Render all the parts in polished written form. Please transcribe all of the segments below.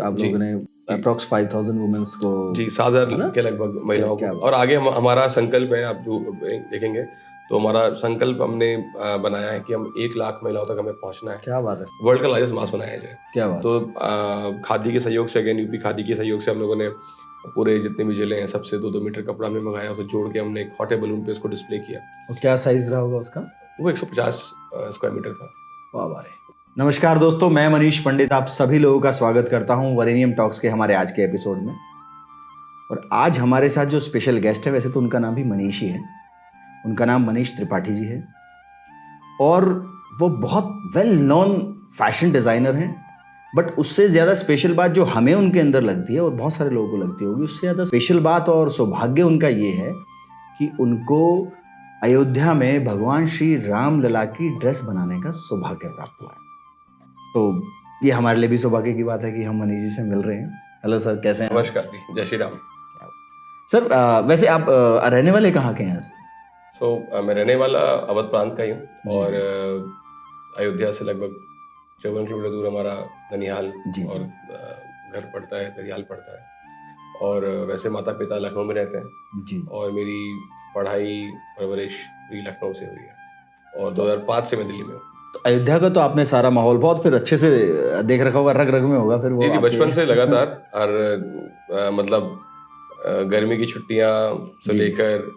आप लोगों ने अप्रॉक्स 5000 वुमेन्स को जी 7,000 के लगभग महिलाओं को। और आगे हमारा संकल्प है, आप जो देखेंगे तो हमारा संकल्प हमने बनाया है कि हम 1 लाख महिलाओं तक हमें पहुंचना है। क्या बात है, वर्ल्ड का लार्जेस्ट मास बनाया जाए। क्या बात। तो खादी के सहयोग से, अगेन यूपी खादी के सहयोग से हम लोगों ने पूरे जितने भी जिले हैं सबसे 2-2 मीटर कपड़ा हमने मंगाया, उसे जोड़ के हमने एक हॉट एयर बलून पे उसको डिस्प्ले किया। और क्या साइज रहा होगा उसका? वो 150 स्क्वायर मीटर था। वाह वाह। नमस्कार दोस्तों, मैं मनीष पंडित आप सभी लोगों का स्वागत करता हूं वरेनियम टॉक्स के हमारे आज के एपिसोड में। और आज हमारे साथ जो स्पेशल गेस्ट है, वैसे तो उनका नाम भी मनीष ही है, उनका नाम मनीष त्रिपाठी जी है और वो बहुत वेल नोन फैशन डिज़ाइनर हैं। बट उससे ज़्यादा स्पेशल बात जो हमें उनके अंदर लगती है और बहुत सारे लोगों को लगती होगी, उससे ज़्यादा स्पेशल बात और सौभाग्य उनका ये है कि उनको अयोध्या में भगवान श्री राम लला की ड्रेस बनाने का सौभाग्य प्राप्त हुआ है। तो ये हमारे लिए भी सौभाग्य की बात है कि हम मनीष जी से मिल रहे हैं। हेलो सर, कैसे हैं? नमस्कार जी, जय श्री राम। सर वैसे आप रहने वाले कहाँ के हैं? मैं रहने वाला अवध प्रांत का ही हूँ और अयोध्या से लगभग 54 किलोमीटर दूर हमारा ननिहाल और घर पड़ता है, दरियाल पड़ता है। और वैसे माता पिता लखनऊ में रहते हैं जी। और मेरी पढ़ाई परवरिश भी लखनऊ से हुई है और 2005 से मैं दिल्ली में हूँ। तो अयोध्या का तो आपने सारा माहौल बहुत फिर अच्छे से देख रखा होगा, रग रग में होगा फिर वो बचपन से लगातार। और मतलब गर्मी की छुट्टियाँ से लेकर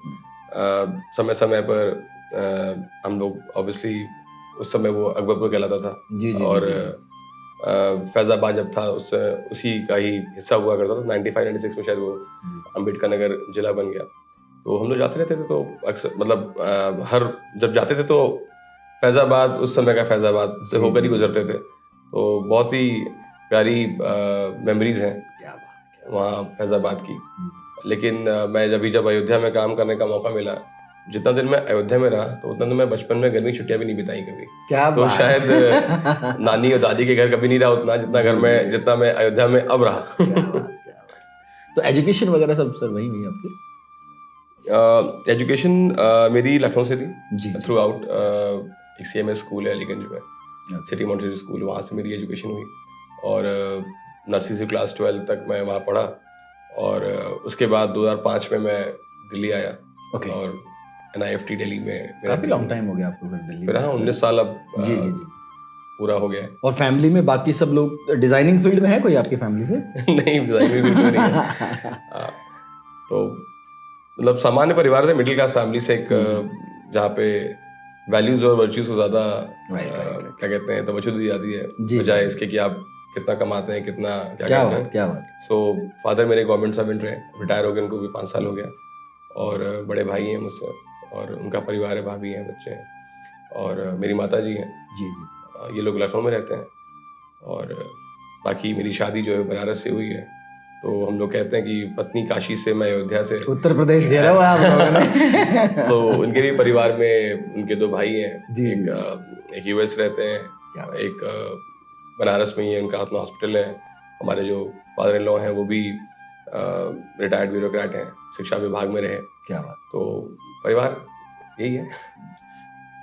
समय समय पर हम लोग ऑब्वियसली उस समय वो अकबरपुर कहलाता था जी, और फैजाबाद जब था उसी का ही हिस्सा हुआ करता था। 95-96 में शायद वो अम्बेडकर नगर जिला बन गया। तो हम लोग जाते रहते थे, तो अक्सर मतलब हर जब जाते थे तो फैजाबाद, उस समय का फैजाबाद से होकर ही गुजरते थे। तो बहुत ही प्यारी मेमोरीज हैं वहाँ फैजाबाद की। लेकिन मैं जब अयोध्या में काम करने का मौका मिला, जितना दिन मैं अयोध्या में रहा तो उतना दिन मैं बचपन में गर्मी छुट्टियां भी नहीं बिताई कभी। क्या तो शायद नानी और दादी के घर कभी नहीं रहा उतना जितना मैं अयोध्या में अब रहा। तो एजुकेशन वगैरह सब सर वही हुई आपकी? एजुकेशन मेरी लखनऊ से थी थ्रू आउट। एक CMS स्कूल है अलीगंज में, सिटी मॉन्टेसरी स्कूल, वहाँ से मेरी एजुकेशन हुई। और नर्सरी से क्लास 12 तक मैं वहाँ पढ़ा। और उसके बाद 2005 में मैं दिल्ली आया और NIFT दिल्ली में। काफी लॉन्ग टाइम हो गया आपको फिर दिल्ली में? हाँ, 19 साल अब जी पूरा हो गया। और फैमिली में बाकी सब लोग डिजाइनिंग फील्ड में है कोई आपकी फैमिली से? नहीं, डिजाइनिंग फील्ड में नहीं है। तो मतलब सामान्य परिवार से, मिडिल क्लास फैमिली से, एक जहाँ पे वैल्यूज और वर्च्यूज को ज्यादा क्या कहते हैं तवज्जो दी जाती है, बजाय इसके कि आप कितना कमाते हैं, कितना क्या करते हैं। सो फादर मेरे गवर्नमेंट सर्वेंट रहे, रिटायर हो गए, उनको भी 5 साल हो गया। और बड़े भाई हैं मुझसे और उनका परिवार है, भाभी हैं, बच्चे हैं। और मेरी माता जी हैं जी। ये लोग लखनऊ में रहते हैं। और बाकी मेरी शादी जो है बनारस से हुई है। तो हम लोग कहते हैं कि पत्नी काशी से, मैं अयोध्या से। उत्तर प्रदेश घेरा हुआ आप लोगों ने। तो उनके भी परिवार में उनके 2 भाई हैं, एक US रहते हैं, एक बनारस में ही है, उनका अपना हॉस्पिटल है। हमारे जो फादर इन लॉ हैं वो भी रिटायर्ड ब्यूरोक्रेट हैं, शिक्षा विभाग में रहे। क्या बात। तो परिवार यही है।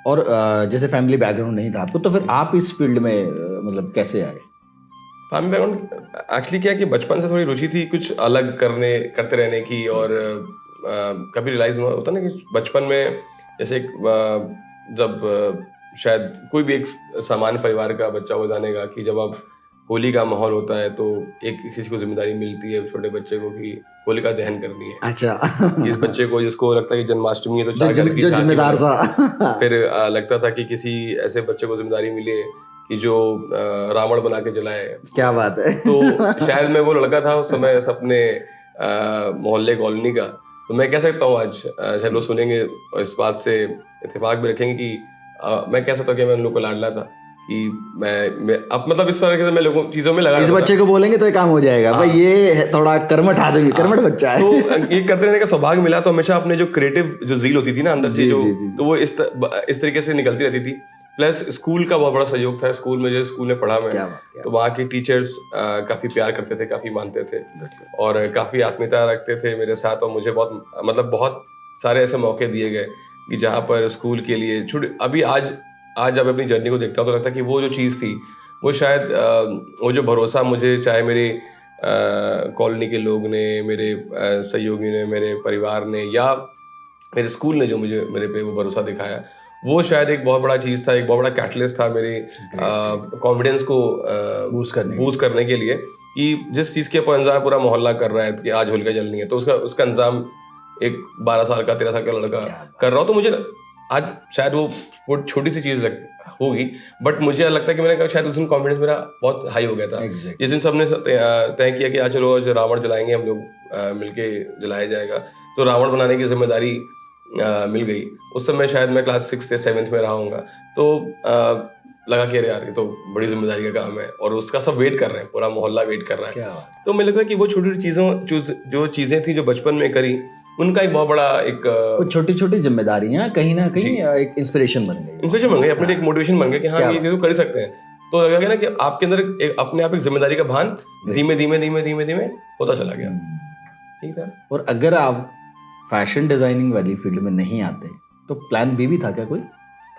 और जैसे फैमिली बैकग्राउंड नहीं था आपको, तो फिर आप इस फील्ड में मतलब कैसे आए? फैमिली बैकग्राउंड एक्चुअली क्या है कि बचपन से थोड़ी रुचि थी कुछ अलग करते रहने की। और कभी रियलाइज होता ना कि बचपन में जैसे जब शायद कोई भी एक सामान्य परिवार का बच्चा हो जानेगा कि जब आप होली का माहौल होता है तो एक किसी को जिम्मेदारी मिलती है छोटे बच्चे को कि होलिका दहन करनी है। अच्छा। इस बच्चे को, जिसको लगता है कि जन्माष्टमी है तो चार घर की जिम्मेदार सा। फिर लगता था कि किसी ऐसे बच्चे को जिम्मेदारी मिले कि जो रावण बना के जलाए। क्या बात है। तो शायद मैं वो लड़का था उस समय अपने मोहल्ले कॉलोनी का। तो मैं कह सकता हूँ आज शायद लोग सुनेंगे और इस बात से इत्तेफाक भी रखेंगे कि मैं कह सकता हूँ कि मैं उन लोग को लाडला था कि मैं अब मतलब इस तरह से मैं लोगों चीजों में लगा। इस बच्चे को बोलेंगे तो ये काम हो जाएगा भाई, ये थोड़ा कर्मठ आदमी, कर्मठ बच्चा है। तो ये करते रहने का सौभाग्य मिला। तो हमेशा अपने जो क्रिएटिव जो जील होती थी ना अंदर से, तो वो इस तरीके से निकलती रहती थी। प्लस स्कूल का बहुत बड़ा सहयोग था। स्कूल में स्कूल में पढ़ा मैं, तो वहाँ के टीचर्स काफी प्यार करते थे, काफी मानते थे और काफी आत्मीयता रखते थे मेरे साथ। और मुझे बहुत सारे ऐसे मौके दिए गए कि जहाँ पर स्कूल के लिए अभी आज जब अपनी जर्नी को देखता हूँ तो लगता है कि वो जो चीज़ थी वो शायद वो जो भरोसा मुझे, चाहे मेरे कॉलोनी के लोग ने, मेरे सहयोगी ने, मेरे परिवार ने, या मेरे स्कूल ने जो मुझे मेरे पे वो भरोसा दिखाया, वो शायद एक बहुत बड़ा चीज़ था, एक बहुत बड़ा कैटलिस्ट था मेरे कॉन्फिडेंस को बूस्ट करने के लिए, कि जिस चीज़ के ऊपर इंतजाम पूरा मोहल्ला कर रहा है कि आज होलिका जलनी है, तो उसका इंतजाम एक 12 साल का 13 साल का लड़का कर रहा हो, तो मुझे आज शायद वो छोटी सी चीज़ होगी, बट मुझे लगता है कि मैंने कहा शायद उस दिन कॉन्फिडेंस मेरा बहुत हाई हो गया था। जिस दिन सबने तय किया कि आज चलो आज रावण जलाएंगे हम लोग, मिलके जलाया जाएगा, तो रावण बनाने की जिम्मेदारी मिल गई। उस समय शायद मैं क्लास 6th या 7th में रहा हूँगा, तो लगा कि अरे यार ये तो बड़ी जिम्मेदारी का काम है, और उसका सब वेट कर रहे हैं, पूरा मोहल्ला वेट कर रहा है। तो मुझे लगता है कि वो छोटी छोटी जो चीज़ें थी जो बचपन में करी, उनका एक बहुत बड़ा एक छोटी छोटी जिम्मेदारियां कहीं ना कहीं एक इंस्पिरेशन बन गई, अपने लिए एक मोटिवेशन बन गया कि हाँ ये तो कर सकते हैं। तो लगा ना कि आपके अंदर अपने आप एक जिम्मेदारी का भान धीमे धीमे होता चला गया। ठीक है। और अगर आप फैशन डिजाइनिंग वाली फील्ड में नहीं आते तो प्लान बी भी था क्या कोई?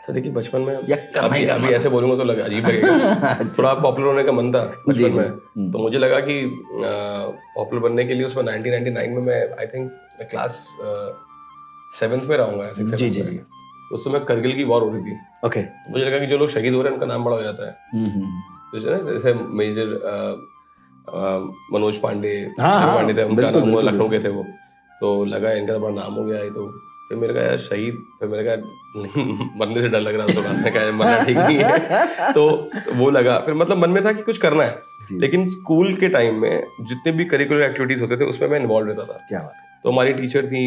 सर देखिए बचपन में अभी ऐसे बोलूंगा तो अजीब लगेगा। थोड़ा पॉपुलर होने का मन था बचपन में, तो मुझे लगा कि पॉपुलर बनने के लिए उसमें 1999 में मैं आई थिंक मैं क्लास 7th में रहूंगा, 6th जी। तो उस समय करगिल की वॉर हो रही थी। ओके। मुझे लगा कि जो लोग शहीद हो रहे हैं उनका नाम बड़ा हो जाता है, जैसे मेजर मनोज पांडे थे, उनका नाम लखनऊ के थे वो, तो लगा इनका बड़ा नाम हो गया है। तो फिर मेरे कहा यार शहीद, फिर मेरे कहा मरने से डर लग रहा था, तो मैंने कहा मरना ठीक नहीं है। तो वो लगा, फिर मतलब मन में था कि कुछ करना है, लेकिन स्कूल के टाइम में जितने भी करिकुलर एक्टिविटीज होते थे उसमें मैं इन्वॉल्व रहता था। क्या बात। तो हमारी टीचर थी,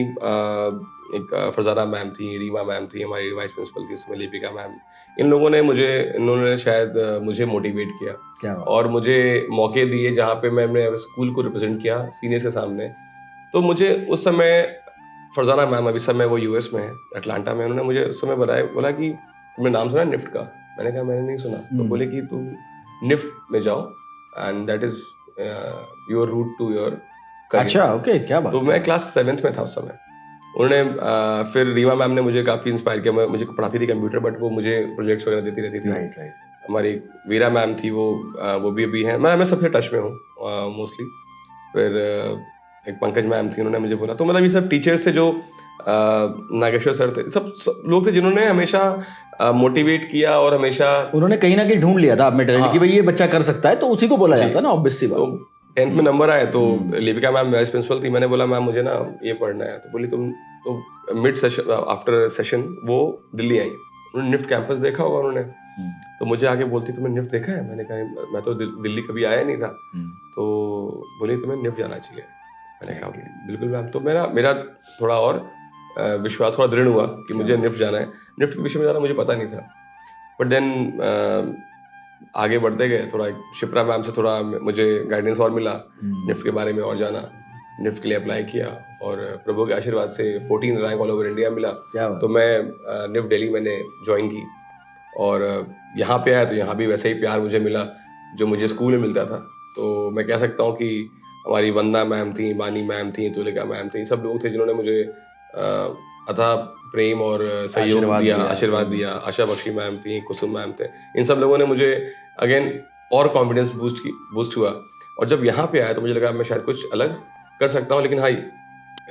एक फरजाना मैम थी, रीमा मैम थी, हमारी वाइस प्रिंसिपल थी उसमें लिपिका मैम, इन्होंने शायद मुझे मोटिवेट किया। क्या बात। और मुझे मौके दिए जहाँ पे मैंने स्कूल को रिप्रेजेंट किया सीनियर्स के सामने। तो मुझे उस समय फरजाना मैम, अभी समय वो यूएस में है, अटलांटा में, उन्होंने मुझे उस समय बोला कि तुमने नाम सुना निफ्ट का? मैंने कहा मैंने नहीं सुना। तो बोले कि तुम निफ्ट में जाओ and that is your route to your career. अच्छा, ओके, क्या बात। तो मैं क्लास 7th में था उस समय। उन्होंने फिर रीमा मैम ने मुझे काफ़ी इंस्पायर किया। मुझे पढ़ाती थी कंप्यूटर, बट वो मुझे प्रोजेक्ट्स वगैरह देती रहती थी। राइट। हमारी वीरा मैम थी, वो भी अभी हैं, मैं सबसे टच में हूँ मोस्टली। फिर एक पंकज मैम थी, उन्होंने मुझे बोला। तो मतलब ये सब टीचर्स थे, जो नागेश्वर सर थे, सब लोग थे जिन्होंने हमेशा मोटिवेट किया, और हमेशा उन्होंने कहीं ना कहीं ढूंढ लिया था आप में टैलेंट कि भाई ये बच्चा कर सकता है, तो उसी को बोला जाता है ना, ऑब्वियस सी बात। तो 10th में नंबर आए, तो लिपिका मैम वाइस प्रिंसिपल थी, मैंने बोला मैम मुझे ना ये पढ़ना है। तो बोली तुम, तो मिड सेशन आफ्टर सेशन वो दिल्ली आई, उन्होंने निफ्ट कैंपस देखा होगा उन्होंने। तो मुझे आके बोलती तुमने निफ्ट देखा है? मैंने कहा मैं तो दिल्ली कभी आया नहीं था। तो बोली तुम्हें निफ्ट जाना चाहिए। मैंने कहा बिल्कुल मैम। तो मेरा थोड़ा और विश्वास थोड़ा दृढ़ हुआ कि मुझे निफ्ट जाना है। निफ्ट के विषय में ज़्यादा मुझे पता नहीं था, बट देन आगे बढ़ते गए, थोड़ा शिप्रा मैम से थोड़ा मुझे गाइडेंस और मिला निफ्ट के बारे में, और जाना, निफ्ट के लिए अप्लाई किया, और प्रभु के आशीर्वाद से 14 रैंक ऑल ओवर इंडिया मिला। तो मैं निफ्ट दिल्ली मैंने ज्वाइन की, और यहाँ पे आया तो यहाँ भी वैसे ही प्यार मुझे मिला जो मुझे स्कूल में मिलता था। तो मैं कह सकता हूँ कि हमारी वंदना मैम थी, मानी मैम थी, तुलिका मैम थी, सब लोग थे जिन्होंने मुझे अथाह प्रेम और सहयोग दिया, आशीर्वाद दिया। आशा बख्शी मैम थी, कुसुम मैम थे, इन सब लोगों ने मुझे अगेन और कॉन्फिडेंस बूस्ट हुआ। और जब यहाँ पे आया तो मुझे लगा मैं शायद कुछ अलग कर सकता हूँ। लेकिन हाँ,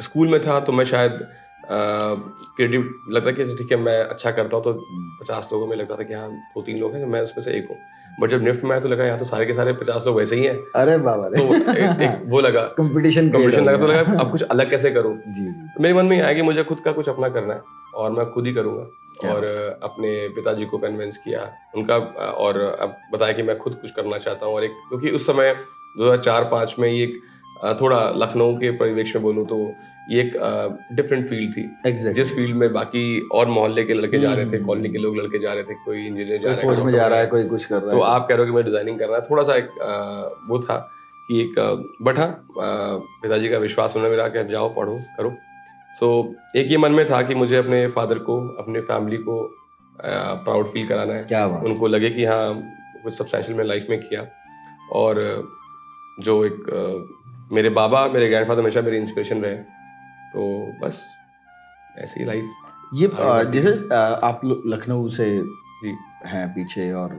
स्कूल में था तो मैं शायद क्रिएटिव लगता कि ठीक है मैं अच्छा करता हूँ, तो 50 लोगों में लगता था कि हाँ 2-3 लोग हैं, मैं उसमें से एक हूँ। बट जब निफ्ट में आया तो लगा यहाँ तो सारे के सारे 50 लोग वैसे ही हैं। अरे बाबा रे। तो एक वो लगा कंपटीशन लगा, तो लगा अब कुछ अलग कैसे करूँ। तो मेरे मन में आया कि मुझे खुद का कुछ अपना करना है, और मैं खुद ही करूँगा। और अपने पिताजी को कन्विंस किया उनका, और अब बताया कि मैं खुद कुछ करना चाहता हूँ। और क्योंकि उस समय 2004-5 में ये थोड़ा लखनऊ के परिवेश में बोलूँ तो ये एक डिफरेंट फील्ड थी। जिस फील्ड में बाकी और मोहल्ले के लड़के जा रहे थे, कॉलोनी के लोग लड़के जा रहे थे, कोई इंजीनियर जा रहा है, फौज में जा रहा है, कोई कुछ कर रहा है, तो आप कह रहे हो कि मैं डिजाइनिंग कर रहा है। थोड़ा सा एक वो था कि एक बट हाँ पिताजी का विश्वास उन्होंने मेरा कि जाओ पढ़ो करो। सो एक ये मन में था कि मुझे अपने फादर को, अपने फैमिली को प्राउड फील कराना है। क्या बात। उनको लगे कि हाँ कुछ सब्सटेंशियल मैं लाइफ में किया। और जो एक मेरे बाबा, मेरे ग्रैंडफादर हमेशा मेरी इंस्पिरेशन रहे। तो बस ऐसी ही लाइफ। ये जैसे आप लखनऊ से हैं पीछे, और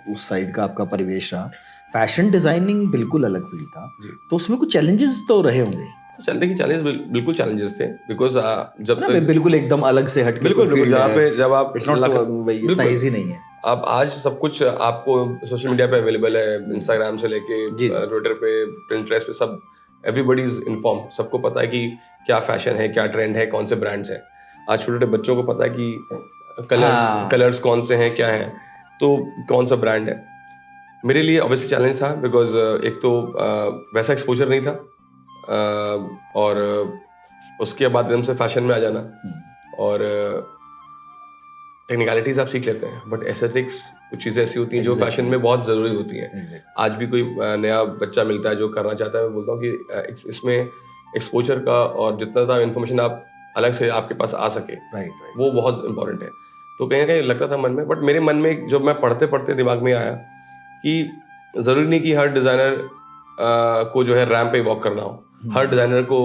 उस साइड का आपका परिवेश रहा, फैशन डिजाइनिंग बिल्कुल अलग फील्ड था, जी। तो उसमें कुछ चैलेंजेस तो रहे होंगे तो चलने की चैलेंज बिल्कुल चैलेंजेस थे, बिकॉज जब ना, तक बिल्कुल एकदम अलग से हटके बिल्कुल कोई बिल्कुल फील्ड जहाँ है, पे जब आप इट्स नॉट भाई बिल्कुल इतना इजी नहीं है। आप आज सब कुछ आपको सोशल मीडिया पे अवेलेबल है, इंस्टाग्राम से लेके जी, जी। ट्विटर पे, पिंटरेस्ट पे, सब एवरीबडी इज इन्फॉर्म, सबको पता है कि क्या फैशन है, क्या ट्रेंड है, कौन से ब्रांड्स हैं। आज छोटे छोटे बच्चों को पता है कि हाँ। कलर्स कौन से हैं, क्या हैं, तो कौन सा ब्रांड है। मेरे लिए ऑब्वियसली चैलेंज था, बिकॉज एक तो वैसा एक्सपोजर नहीं था, और उसके बाद एकदम से फैशन में आ जाना, और टेक्निकलिटीज आप सीख लेते हैं, बट एस्थेटिक्स कुछ चीज़ें ऐसी होती हैं जो Exactly. फैशन में बहुत ज़रूरी होती हैं। Exactly. आज भी कोई नया बच्चा मिलता है जो करना चाहता है, मैं बोलता हूँ कि इसमें एक्सपोजर का और जितना ज़्यादा इन्फॉर्मेशन आप अलग से आपके पास आ सके, राइट वो बहुत इंपॉर्टेंट है। तो कहीं ना कहीं लगता था मन में, बट मेरे मन में जब मैं पढ़ते पढ़ते दिमाग में आया कि ज़रूरी नहीं कि हर डिज़ाइनर को जो है रैंप पे वॉक करना हो, हर डिज़ाइनर को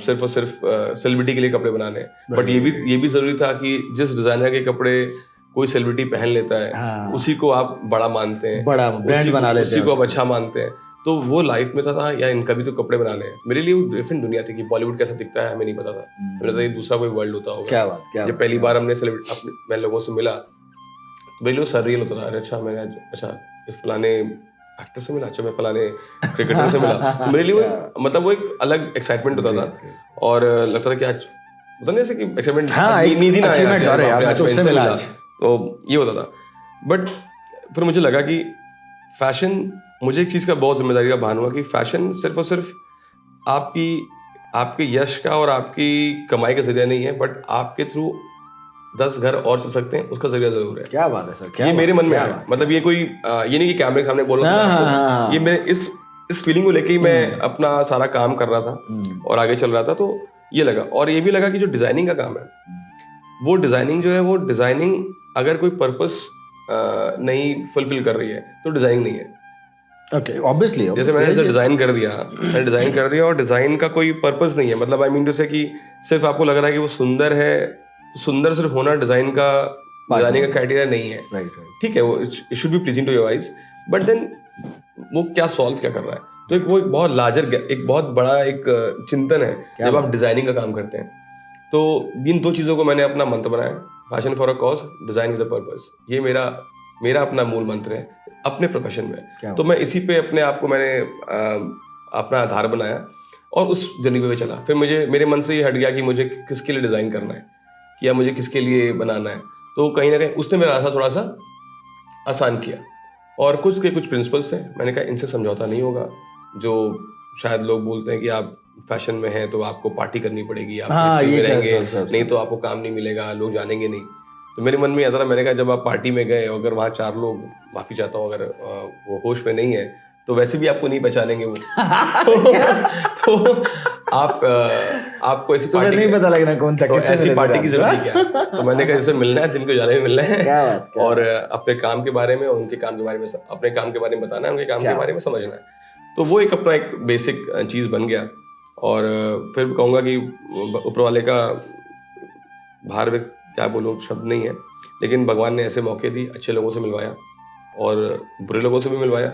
सिर्फ और सिर्फ सेलिब्रिटी के लिए कपड़े बनाने हैं। बट ये भी ज़रूरी था कि जिस डिज़ाइनर के कपड़े कोई सेलिब्रिटी पहन लेता है, हाँ। उसी को आप बड़ा मानते हैं, बड़ा ब्रांड बना लेते हैं उसी को आप उसको। अच्छा मानते हैं। तो वो लाइफ में था यार, इनका भी तो कपड़े बनाने हैं। मेरे लिए वो डिफरेंट दुनिया थी कि बॉलीवुड कैसा दिखता है हमें नहीं पता था। मुझे लगा ये दूसरा कोई वर्ल्ड होता होगा। क्या बात, क्या जब बात, पहली क्या बार हमने मैं लोगों से मिला, तो मेरे लिए सररियल होता था। अरे अच्छा, मैंने आज इस फलाने एक्टर से मिला, अच्छा मैं फलाने क्रिकेटर से मिला। तो मेरे लिए वो मतलब वो एक अलग एक्साइटमेंट होता था, और लगता था कि आज होता नहीं ऐसे कि एक्साइटमेंट, हाँ, एक नींद ही ना आए achievements कि आ रहे हैं बाप यार, रे, मैं तो उससे इनसे मिला आज। तो ये होता था। बट फिर मुझे लगा कि फैशन, मुझे एक चीज़ का बहुत जिम्मेदारी का भान हुआ कि फैशन सिर्फ और सिर्फ आपके यश का और आपकी कमाई का जरिया नहीं है, बट आपके थ्रू 10 घर और चल सकते हैं, उसका जरिया जरूर है। क्या बात है सर, क्या ये बात मेरे है, मन में क्या है, बात, मतलब क्या ये कोई ये नहीं कि कैमरे के सामने बोल रहा हाँ, हूँ हाँ, हाँ, हाँ। ये मेरे इस फीलिंग को लेके ही मैं अपना सारा काम कर रहा था और आगे चल रहा था। तो ये लगा, और ये भी लगा कि जो डिजाइनिंग का काम है, वो डिजाइनिंग जो है, वो डिजाइनिंग अगर कोई पर्पस नहीं फुलफिल कर रही है तो डिजाइनिंग नहीं है। ओके, ऑब्वियसली जैसे मैंने ऐसे डिजाइन कर दिया, और डिजाइन का कोई पर्पस नहीं है, मतलब आई मीन टू से कि सिर्फ आपको लग रहा है कि वो सुंदर है, सुंदर सिर्फ होना डिजाइनिंग का क्राइटेरिया नहीं है। राइट, ठीक है, वो it should be pleasing to your eyes, but then वो क्या सॉल्व क्या कर रहा है। तो एक बहुत लार्जर, एक बहुत बड़ा एक चिंतन है जब आप डिजाइनिंग का काम करते हैं। तो इन दो चीज़ों को मैंने अपना मंत्र बनाया, passion for a cause, design with a purpose. ये मेरा अपना मूल मंत्र है अपने प्रोफेशन में। तो मैं इसी पे अपने आप को मैंने अपना आधार बनाया और उस जर्नी पे चला। फिर मेरे मन से ये हट गया कि मुझे किसके लिए डिज़ाइन करना है, कि या मुझे किसके लिए बनाना है। तो कहीं ना कहीं उसने मेरा रास्ता थोड़ा सा आसान किया, और कुछ प्रिंसिपल्स थे, मैंने कहा इनसे समझौता नहीं होगा। जो शायद लोग बोलते हैं कि आप फैशन में हैं तो आपको पार्टी करनी पड़ेगी, आप ये रहेंगे, नहीं तो आपको काम नहीं मिलेगा, लोग जानेंगे नहीं। तो मेरे मन में आता था, मैंने कहा जब आप पार्टी में गए, अगर वहाँ 4 लोग, माफी चाहता हूँ अगर वो होश में नहीं है, तो वैसे भी आपको नहीं पहचानेंगे वो तो आपको इस पार्टी नहीं पता लगना कौन था, तो ऐसी पार्टी की जरूरत क्या है। तो मैंने कहा जैसे मिलना है, जिनको जाने में मिलना है, क्या बात, और अपने काम के बारे में, उनके काम के बारे में, अपने काम के बारे में बताना है, उनके काम के बारे में समझना है। तो वो एक अपना एक बेसिक चीज बन गया। और फिर कहूँगा कि ऊपर वाले का भार में क्या बोलूँ, शब्द नहीं है, लेकिन भगवान ने ऐसे मौके दिए, अच्छे लोगों से मिलवाया और बुरे लोगों से भी मिलवाया।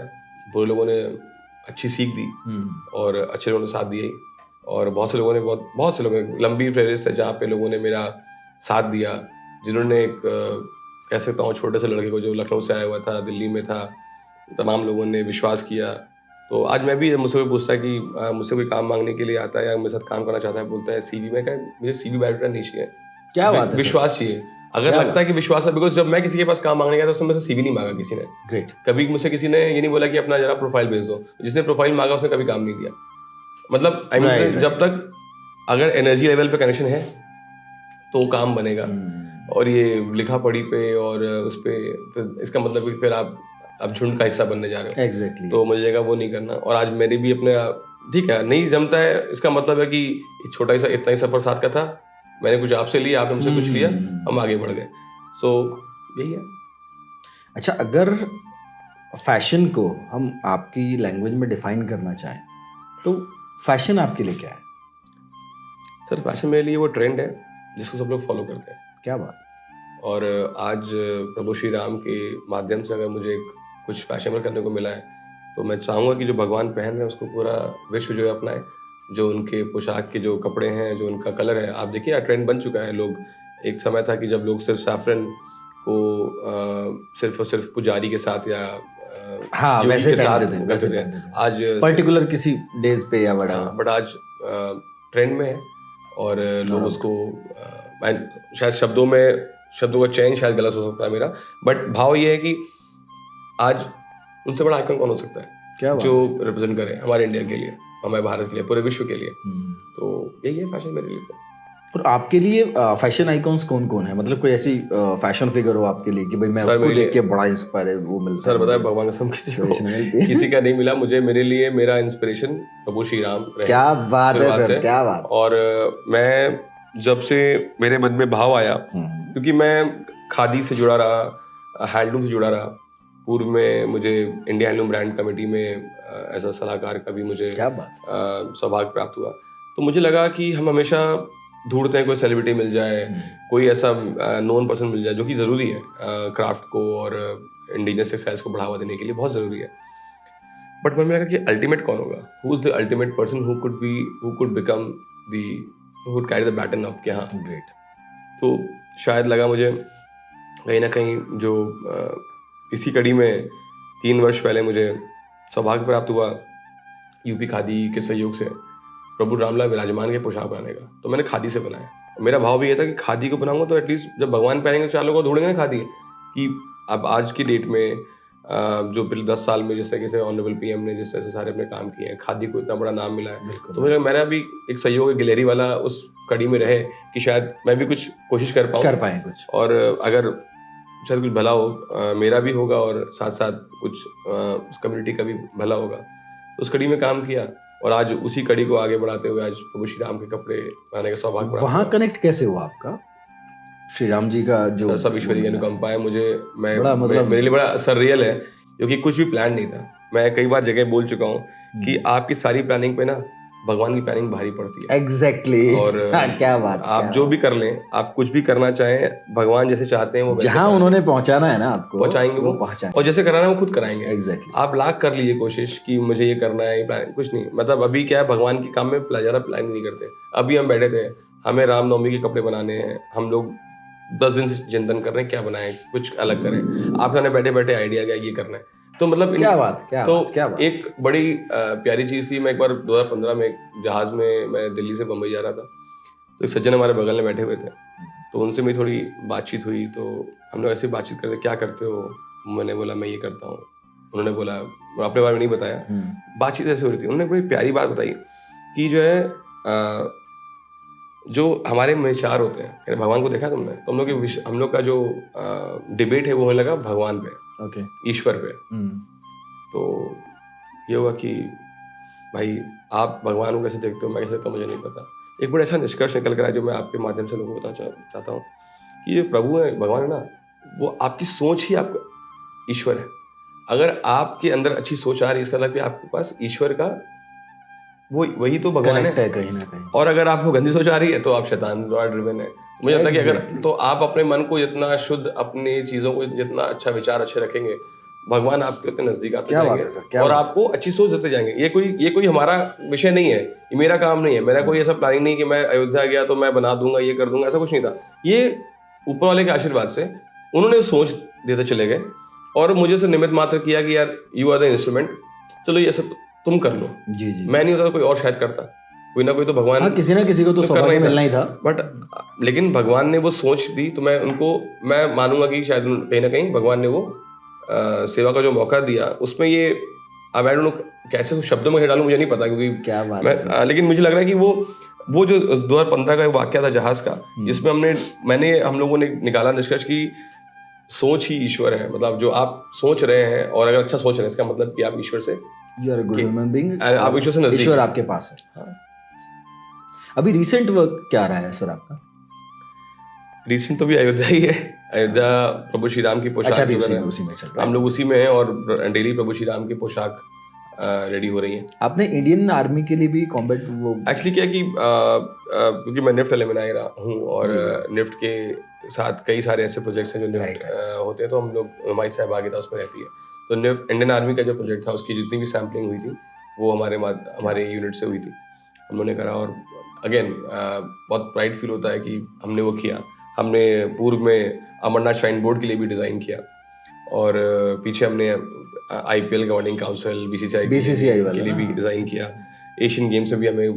बुरे लोगों ने अच्छी सीख दी और अच्छे लोगों ने साथ दिए, और बहुत से लोगों ने लंबी फेहरिस्त है जहाँ पे लोगों ने मेरा साथ दिया, जिन्होंने एक कह सकता हूँ छोटे से लड़के को जो लखनऊ से आया हुआ था, दिल्ली में था, तमाम लोगों ने विश्वास किया। तो आज मैं भी, मुझसे कोई पूछता है कि मुझसे कोई काम मांगने के लिए आता है या मेरे साथ काम करना चाहता है, बोलता है सीवी में, क्या मुझे सीवी बायोडाटा नहीं चाहिए, क्या बात है, विश्वास चाहिए। अगर लगता है कि विश्वास है, बिकॉज जब मैं किसी के पास काम मांगने गया तो उसने मुझसे सीवी नहीं मांगा किसी ने। ग्रेट। कभी मुझसे किसी ने ये नहीं बोला कि अपना जरा प्रोफाइल भेज दो, जिसने प्रोफाइल मांगा उसने कभी काम नहीं दिया। मतलब आई मीन जब तक अगर एनर्जी लेवल पे कनेक्शन है तो काम बनेगा। और ये लिखा पढ़ी पे और उस पे इसका मतलब कि फिर आप झुंड का हिस्सा बनने जा रहे हो। एग्जैक्टली। तो मुझे जगह वो नहीं करना। और आज मेरी भी अपने, ठीक है, नहीं जमता है, इसका मतलब है कि छोटा सा इतना ही सफर साथ का था, मैंने कुछ आपसे लिया, आपने मुझसे कुछ लिया, हम आगे बढ़ गए। सो यही है। अच्छा, अगर फैशन को हम आपकी लैंग्वेज में डिफाइन करना चाहें तो फैशन आपके लिए क्या है? सर फैशन मेरे लिए वो ट्रेंड है जिसको सब लोग फॉलो करते हैं। क्या बात। और आज प्रभु श्री राम के माध्यम से अगर मुझे कुछ फैशनेबल करने को मिला है तो मैं चाहूँगा कि जो भगवान पहन रहे हैं उसको पूरा विश्व जो है अपनाए। जो उनके पोशाक के जो कपड़े हैं, जो उनका कलर है, आप देखिए ट्रेंड बन चुका है। लोग, एक समय था कि जब लोग सिर्फ सैफरन को सिर्फ और सिर्फ पुजारी के साथ या हाँ योगी वैसे के साथ पहनते थे, वैसे करते थे। पहनते थे आज पर्टिकुलर किसी डेज पे या बड़ा। हाँ, बट आज ट्रेंड में है और लोग उसको शायद शब्दों का चयन शायद गलत हो सकता है मेरा, बट भाव ये है कि आज उनसे बड़ा आइकन कौन हो सकता है क्या बात जो रिप्रेजेंट करे हमारे इंडिया के लिए, हमारे भारत के लिए, पूरे विश्व के लिए। तो यही है फैशन मेरे लिए। और आपके लिए फैशन आइकॉन्स कौन कौन है? मतलब कोई ऐसी फैशन फिगर हो आपके लिए कि भाई मैं सर, उसको देख के बड़ा इंस्पायर वो मिलता सर है? बताए भगवान कसम किसी का नहीं मिला मुझे। मेरे लिए मेरा इंस्पिरेशन प्रभु श्री राम रहे। क्या बात है शुरुआत सर, से। क्या बात। और मैं जब से मेरे मन में भाव आया, क्योंकि मैं खादी से जुड़ा रहा, हैंडलूम से जुड़ा रहा। पूर्व में मुझे इंडिया हैंडलूम ब्रांड कमेटी में एज अ सलाहकार का भी मुझे क्या बात। सौभाग्य प्राप्त हुआ। तो मुझे लगा कि हम हमेशा ढूंढते हैं कोई सेलिब्रिटी मिल जाए, कोई ऐसा नोन पर्सन मिल जाए, जो कि ज़रूरी है क्राफ्ट को और इंडिजिनस टेक्सटाइल्स को बढ़ावा देने के लिए, बहुत ज़रूरी है। बट मन में लगा कि अल्टीमेट कौन होगा, who is the ultimate person who could become the, who could carry the baton of, क्या ग्रेट। तो शायद लगा मुझे कहीं ना कहीं जो इसी कड़ी में 3 वर्ष पहले मुझे सौभाग्य प्राप्त हुआ यूपी खादी के सहयोग से प्रभु रामलाल विराजमान के पोशाक बनाने का। तो मैंने खादी से बनाया। मेरा भाव भी ये था कि खादी को बनाऊंगा तो एटलीस्ट जब भगवान पहनेंगे 4 लोग ढूंढेंगे ना खादी, कि अब आज की डेट में जो पिछले 10 साल में जिस तरीके से ऑनरेबल पीएम ने जिस तरह से सारे अपने काम किए हैं, खादी को इतना बड़ा नाम मिला है, तो मेरा भी एक सहयोग गिलहरी वाला उस कड़ी में रहे कि शायद मैं भी कुछ कोशिश कर पाए कुछ, और अगर शायद कुछ भला हो, मेरा भी होगा और साथ साथ कुछ कम्युनिटी का भी भला होगा। तो उस कड़ी में काम किया और आज उसी कड़ी को आगे बढ़ाते हुए आज प्रभु श्री राम के कपड़े बनाने का सौभाग्य प्राप्त। वहाँ कनेक्ट कैसे हुआ आपका श्री राम जी का? जो सब ईश्वरी की अनुकंपा है मुझे। मतलब मेरे लिए बड़ा सररियल है, क्योंकि कुछ भी प्लान नहीं था। मैं कई बार जगह बोल चुका हूँ कि आपकी सारी प्लानिंग पे ना भगवान की प्लानिंग भारी पड़ती है। एग्जैक्टली। और क्या बात। आप जो भी कर लें, आप कुछ भी करना चाहें, भगवान जैसे चाहते हैं वो जहाँ उन्होंने पहुंचाना है ना आपको पहुंचाएंगे, वो पहुंचाएंगे, और जैसे कराना है वो खुद कराएंगे। एग्जैक्टली। आप लाख कर लीजिए कोशिश कि मुझे ये करना है, ये प्लान, कुछ नहीं। मतलब अभी क्या है, भगवान के काम में ज्यादा प्लान नहीं करते। अभी हम बैठे थे, हमें रामनवमी के कपड़े बनाने हैं, हम लोग 10 दिन से चिंतन कर रहे हैं क्या बनाएं, कुछ अलग करें। आपने बैठे बैठे आइडिया क्या ये करना है, तो मतलब क्या बात। एक बड़ी प्यारी चीज थी। मैं एक बार 2015 में एक जहाज में मैं दिल्ली से बम्बई जा रहा था, तो एक सज्जन हमारे बगल में बैठे हुए थे, तो उनसे मेरी थोड़ी बातचीत हुई। तो हम लोग ऐसे बातचीत करते, क्या करते हो? मैंने बोला मैं ये करता हूँ। उन्होंने बोला, अपने बारे में नहीं बताया, बातचीत ऐसे हो रही थी। उन्होंने बड़ी प्यारी बात बताई कि जो है जो हमारे में विचार होते हैं, भगवान को देखा तुमने? तो हम लोग का जो डिबेट है वो होने लगा भगवान पे, ईश्वर पे। तो ये हुआ कि भाई आप भगवान को कैसे देखते हो, मैं कैसे देखता हूँ, मुझे नहीं पता। एक बड़ा अच्छा निष्कर्ष निकल कर आया जो मैं आपके माध्यम से लोगों को बताना चाहता हूँ कि ये प्रभु है, भगवान है ना, वो आपकी सोच ही आपका ईश्वर है। अगर आपके अंदर अच्छी सोच आ रही है, इसका मतलब आपके पास ईश्वर का वही तो भगवान है कहीं ना कहीं। और अगर आपको गंदी सोच आ रही है तो आप शैतान द्वारा ड्रिवन है। मुझे लगता है कि अगर तो आप अपने मन को जितना शुद्ध, अपनी चीजों को जितना अच्छा विचार अच्छे रखेंगे, भगवान आपके उतने नजदीक आते जाएंगे और आपको अच्छी सोच देते जाएंगे। ये कोई हमारा विषय नहीं है, ये मेरा काम नहीं है। मेरा कोई ऐसा प्लानिंग नहीं कि मैं अयोध्या गया तो मैं बना दूंगा, ये कर दूंगा, ऐसा कुछ नहीं था। ये ऊपर वाले के आशीर्वाद से उन्होंने सोच देते चले गए और मुझे से निमित्त मात्र किया कि यार यू आर द इंस्ट्रूमेंट, चलो ये सब तुम कर लो। जी। मैं नहीं होता, कोई और शायद करता, कोई ना कोई तो भगवान। हाँ, किसी ना किसी को तो सौभाग्य मिलना ही था। बट लेकिन भगवान ने वो सोच दी, तो मैं मानूंगा कि शायद कहीं ना कहीं भगवान ने वो सेवा का जो मौका दिया, उसमें ये अब आई डोंट नो कैसे शब्दों में डालूं, मुझे नहीं पता, क्योंकि क्या बात है। लेकिन मुझे लग रहा है कि वो जो 2015 का वाकया था जहाज का, जिसमें हम लोगों ने निकाला निष्कर्ष की सोच ही ईश्वर है। मतलब जो आप सोच रहे हैं और अगर अच्छा सोच रहे हैं, इसका मतलब कि आप ईश्वर से आप ईश्वर से नजदीक, ईश्वर आपके पास है। हाँ। अभी रिसेंट वर्क क्या रहा है सर आपका? रिसेंट तो भी अयोध्या ही है। अयोध्या प्रभु श्री राम की पोशाक। अच्छा, उसी में चल रहा है। हम लोग उसी में हैं और डेली प्रभु श्री राम की पोशाक रेडी हो रही हैं। आपने इंडियन आर्मी के लिए भी कॉम्बैट वो एक्चुअली क्या है कि क्योंकि मैं निफ्ट एलुमनाई रहा हूँ और निफ्ट के साथ कई सारे ऐसे प्रोजेक्ट्स हैं जो निफ्ट होते हैं, तो हम लोग हमारी सहभागिता उसमें रहती है। तो निफ्ट इंडियन आर्मी का जो प्रोजेक्ट था उसकी जितनी भी सैम्पलिंग हुई थी वो हमारे यूनिट से हुई थी, हम लोगों ने करा। और अगेन बहुत प्राइड फील होता है कि हमने वो किया। हमने पूर्व में अमरनाथ श्राइन बोर्ड के लिए भी डिज़ाइन किया और पीछे हमने IPL गवर्निंग काउंसिल BCCI के लिए भी डिज़ाइन किया। एशियन गेम्स में भी हमें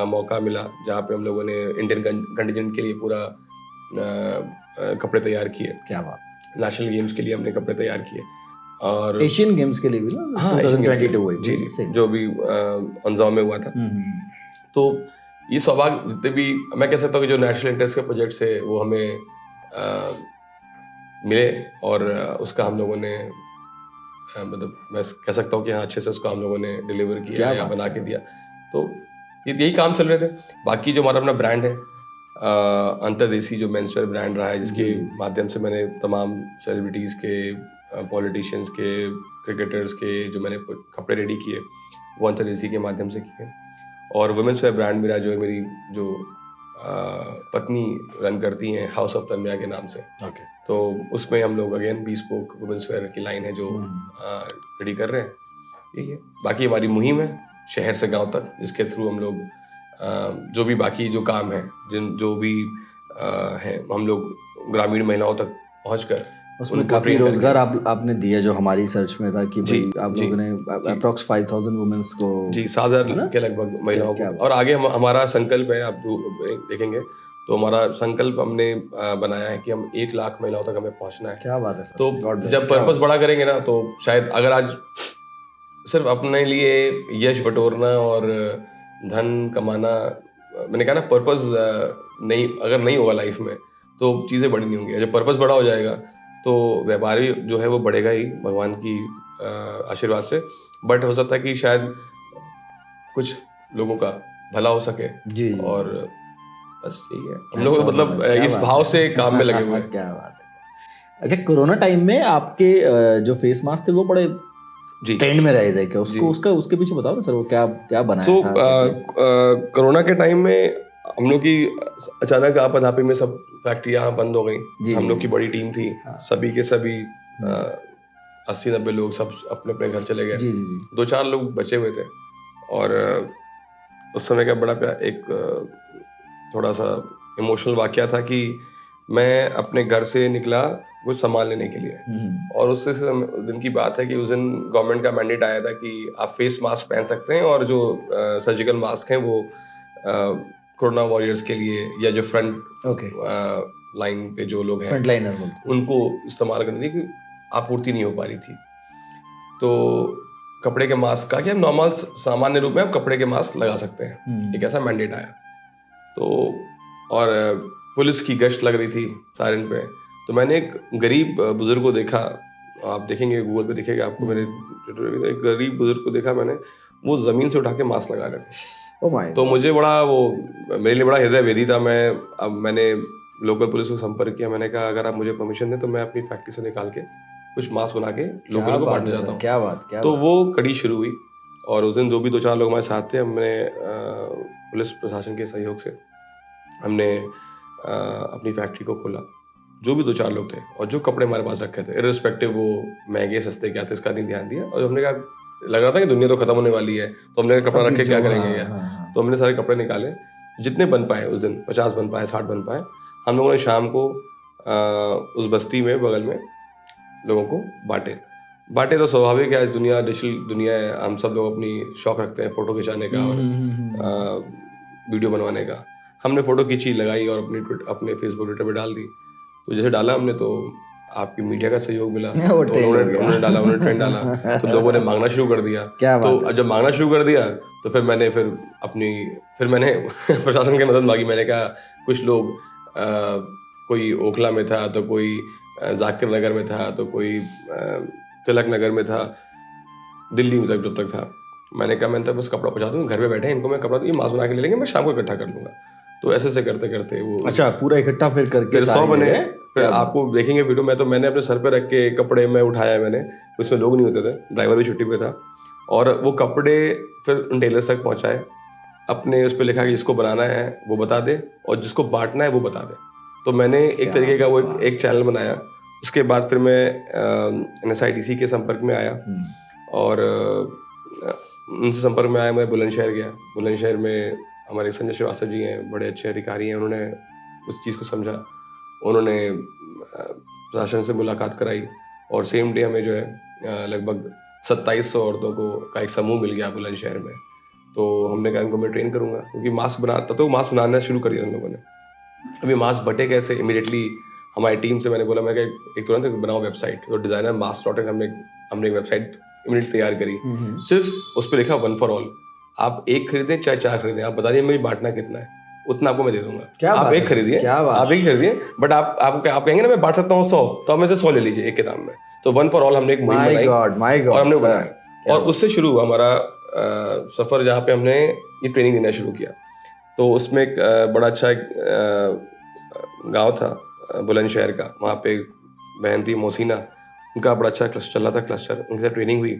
मौका मिला जहाँ पे हम लोगों ने इंडियन कंटिजेंट के लिए पूरा कपड़े तैयार किए। क्या बात। नेशनल गेम्स के लिए हमने कपड़े तैयार किए और एशियन गेम्स के लिए भी ना, हाँ, 2022 हुई जी, जो भी अंजाव में हुआ था। तो ये सौभाग्य जितने भी मैं कह सकता हूँ कि जो नेशनल इंटरेस्ट के प्रोजेक्ट्स है वो हमें मिले और उसका हम लोगों ने मतलब मैं कह सकता हूँ कि हाँ अच्छे से उसको हम लोगों ने डिलीवर किया या बना के दिया। तो यही काम चल रहे थे। बाकी जो हमारा अपना ब्रांड है अंतर्देशी जो मेंसवेयर ब्रांड रहा है, जिसके माध्यम से मैंने तमाम सेलिब्रिटीज़ के, पॉलिटिशियंस के, क्रिकेटर्स के जो मैंने कपड़े रेडी किए वो अंतर्देशी के माध्यम से किए। और वुमेंस वेयर ब्रांड मेरा जो है, मेरी जो पत्नी रन करती हैं हाउस ऑफ तन्मया के नाम से, तो उसमें हम लोग अगेन bespoke वुमेंस वेयर की लाइन है जो रेडी कर रहे हैं। यही है। बाकी हमारी मुहिम है शहर से गांव तक, जिसके थ्रू हम लोग जो भी बाकी जो काम है जो भी है हम लोग ग्रामीण महिलाओं तक पहुंचकर उसमें काफी रोजगार आपने दिया, जो हमारी सर्च में था कि भाई आप लोगों ने अप्रॉक्स 5000 वुमेन्स को 7,000 के लगभग महिलाओं को। और आगे हमारा संकल्प है, आप देखेंगे तो हमारा संकल्प हमने बनाया है कि हम 1 लाख महिलाओं तक हमें पहुंचना है। क्या बात है सर। तो जब पर्पस बड़ा करेंगे ना, तो शायद अगर आज सिर्फ अपने लिए यश बटोरना और धन कमाना, मैंने कहा ना पर्पस नहीं अगर नहीं होगा लाइफ में तो चीज़ें बड़ी नहीं होंगी। जब पर्पस बड़ा हो जाएगा तो व्यापार भी जो है वो बढ़ेगा ही भगवान की आशीर्वाद से। बट हो सकता है कि शायद कुछ लोगों का भला हो सके जी। और बस यही है, हम लोग मतलब इस भाव से काम में लगे हुए हैं। क्या बात है। अच्छा, कोरोना टाइम में आपके जो फेस मास्क थे वो बड़े ट्रेंड में रहे थे, क्या उसके पीछे बताओ ना सर, वो क्या बनाया था? कोरोना के टाइम में हम लोग की अचानक आपाधापी में सब फैक्ट्रियाँ बंद हो गई। हम लोग की बड़ी टीम थी, सभी के सभी 80-90 लोग सब अपने अपने घर चले गए। 2-4 लोग बचे हुए थे। और उस समय का बड़ा एक थोड़ा सा इमोशनल वाकया था कि मैं अपने घर से निकला कुछ सामान लेने के लिए, और उससे दिन की बात है कि उस दिन गवर्नमेंट का मैंडेट आया था कि आप फेस मास्क पहन सकते हैं और जो सर्जिकल मास्क हैं वो कोरोना वॉरियर्स के लिए या जो फ्रंट लाइन पे जो लोग हैं उनको इस्तेमाल करने की आपूर्ति नहीं हो पा रही थी। तो कपड़े के मास्क का क्या नॉर्मल सामान्य रूप में आप कपड़े के मास्क लगा सकते हैं, एक ऐसा मैंडेट आया। तो और पुलिस की गश्त लग रही थी सायरन पे, तो मैंने एक गरीब बुजुर्ग को देखा, आप देखेंगे गूगल पे दिखेगा आपको, मेरे एक गरीब बुजुर्ग को देखा मैंने, वो ज़मीन से उठा के मास्क लगा रहे थे। तो मुझे बड़ा मेरे लिए बड़ा हृदय वेदी था। मैंने लोकल पुलिस को संपर्क किया, मैंने कहा अगर आप मुझे परमिशन दें तो मैं अपनी फैक्ट्री से निकाल के कुछ मास्क बना के लोगों को बांटना चाहता हूँ। क्या बात। तो वो कड़ी शुरू हुई और उस दिन 2-4 लोग हमारे साथ थे। हमने पुलिस प्रशासन के सहयोग से हमने अपनी फैक्ट्री को खोला। जो भी 2-4 लोग थे और जो कपड़े हमारे पास रखे थे, इर्रिस्पेक्टिव वो महंगे सस्ते क्या थे, इसका नहीं ध्यान दिया। और हमने कहा लग रहा था कि दुनिया तो खत्म होने वाली है, तो हमने कपड़ा रख के क्या करेंगे यार। तो हमने सारे कपड़े निकाले, जितने बन पाए उस दिन, 50 बन पाए, 60 बन पाए। हम लोगों ने शाम को उस बस्ती में बगल में लोगों को बांटे। तो स्वाभाविक है, आज दुनिया डिजिटल दुनिया है, हम सब लोग अपनी शौक रखते हैं फ़ोटो खिंचाने का और वीडियो बनवाने का। हमने फ़ोटो खींची, लगाई और अपने फेसबुक ट्विटर पे डाल दी। तो जैसे डाला हमने तो आपकी मीडिया का सहयोग मिला, तो उन्होंने ट्रेंड डाला तो लोगों ने मांगना शुरू कर दिया। तो जब मांगना शुरू कर दिया तो फिर मैंने प्रशासन की मदद मांगी। मैंने कहा कुछ लोग कोई ओखला में था, तो कोई जाकिर नगर में था, तो कोई तिलक नगर में था, दिल्ली में जब तक था। मैंने कहा मैं तो बस कपड़ा पहुंचा दूँ, घर पे बैठे हैं, इनको मैं कपड़ा ये मास्क बना के ले लेंगे, मैं शाम को इकट्ठा कर लूँगा। तो ऐसे करते करते वो अच्छा पूरा इकट्ठा फिर करके 100 बने। फिर आपको देखेंगे वीडियो में, तो मैंने अपने सर पे रख के कपड़े में उठाया मैंने, उसमें लोग नहीं होते थे, ड्राइवर भी छुट्टी पे था। और वो कपड़े फिर उन टेलर्स तक पहुंचाए, अपने उस पर लिखा कि जिसको बनाना है वो बता दे और जिसको बांटना है वो बता दे। तो मैंने एक तरीके का वो एक चैनल बनाया। उसके बाद फिर मैं NSIDC के संपर्क में आया और उनसे संपर्क में आया। मैं बुलंदशहर गया। बुलंदशहर में हमारे संजय श्रीवास्तव जी हैं, बड़े अच्छे अधिकारी हैं। उन्होंने उस चीज़ को समझा, उन्होंने प्रशासन से मुलाकात कराई और सेम डे हमें जो है लगभग 2700 औरतों को का एक समूह मिल गया बुलंदशहर में। तो हमने कहा इनको मैं ट्रेन करूँगा, क्योंकि मास्क बनाता तो मास्क बनाना शुरू कर दिया उन लोगों ने। अभी मास्क बटे कैसे, इमीडिएटली हमारी टीम से मैंने बोला, मैं एक तुरंत बनाओ वेबसाइट। तो डिजाइनर मास्क.in हमने एक वेबसाइट इमीडिएट तैयार करी। सिर्फ उस पर लिखा 1 for all। आप एक खरीदें चाहे 4 खरीदें, आप बता दिए मेरी बांटना कितना है, उतना आपको मैं दे दूंगा। आप एक खरीदिए, आप एक खरीदिए, बट आप कहेंगे ना मैं बांट सकता हूँ 100, तो आप में से 100 ले लीजिए एक किताब में। तो 1 for all हमने एक मुहिम बनाई और हमने बनाया, और उससे शुरू हुआ हमारा सफर, जहाँ पे हमने ये ट्रेनिंग देना शुरू किया। तो उसमें एक बड़ा अच्छा गांव था बुलंदशहर का, वहाँ पे बहन थी मोहसिना, उनका बड़ा अच्छा क्लस्टर चल रहा था, क्लस्टर, उनके साथ ट्रेनिंग हुई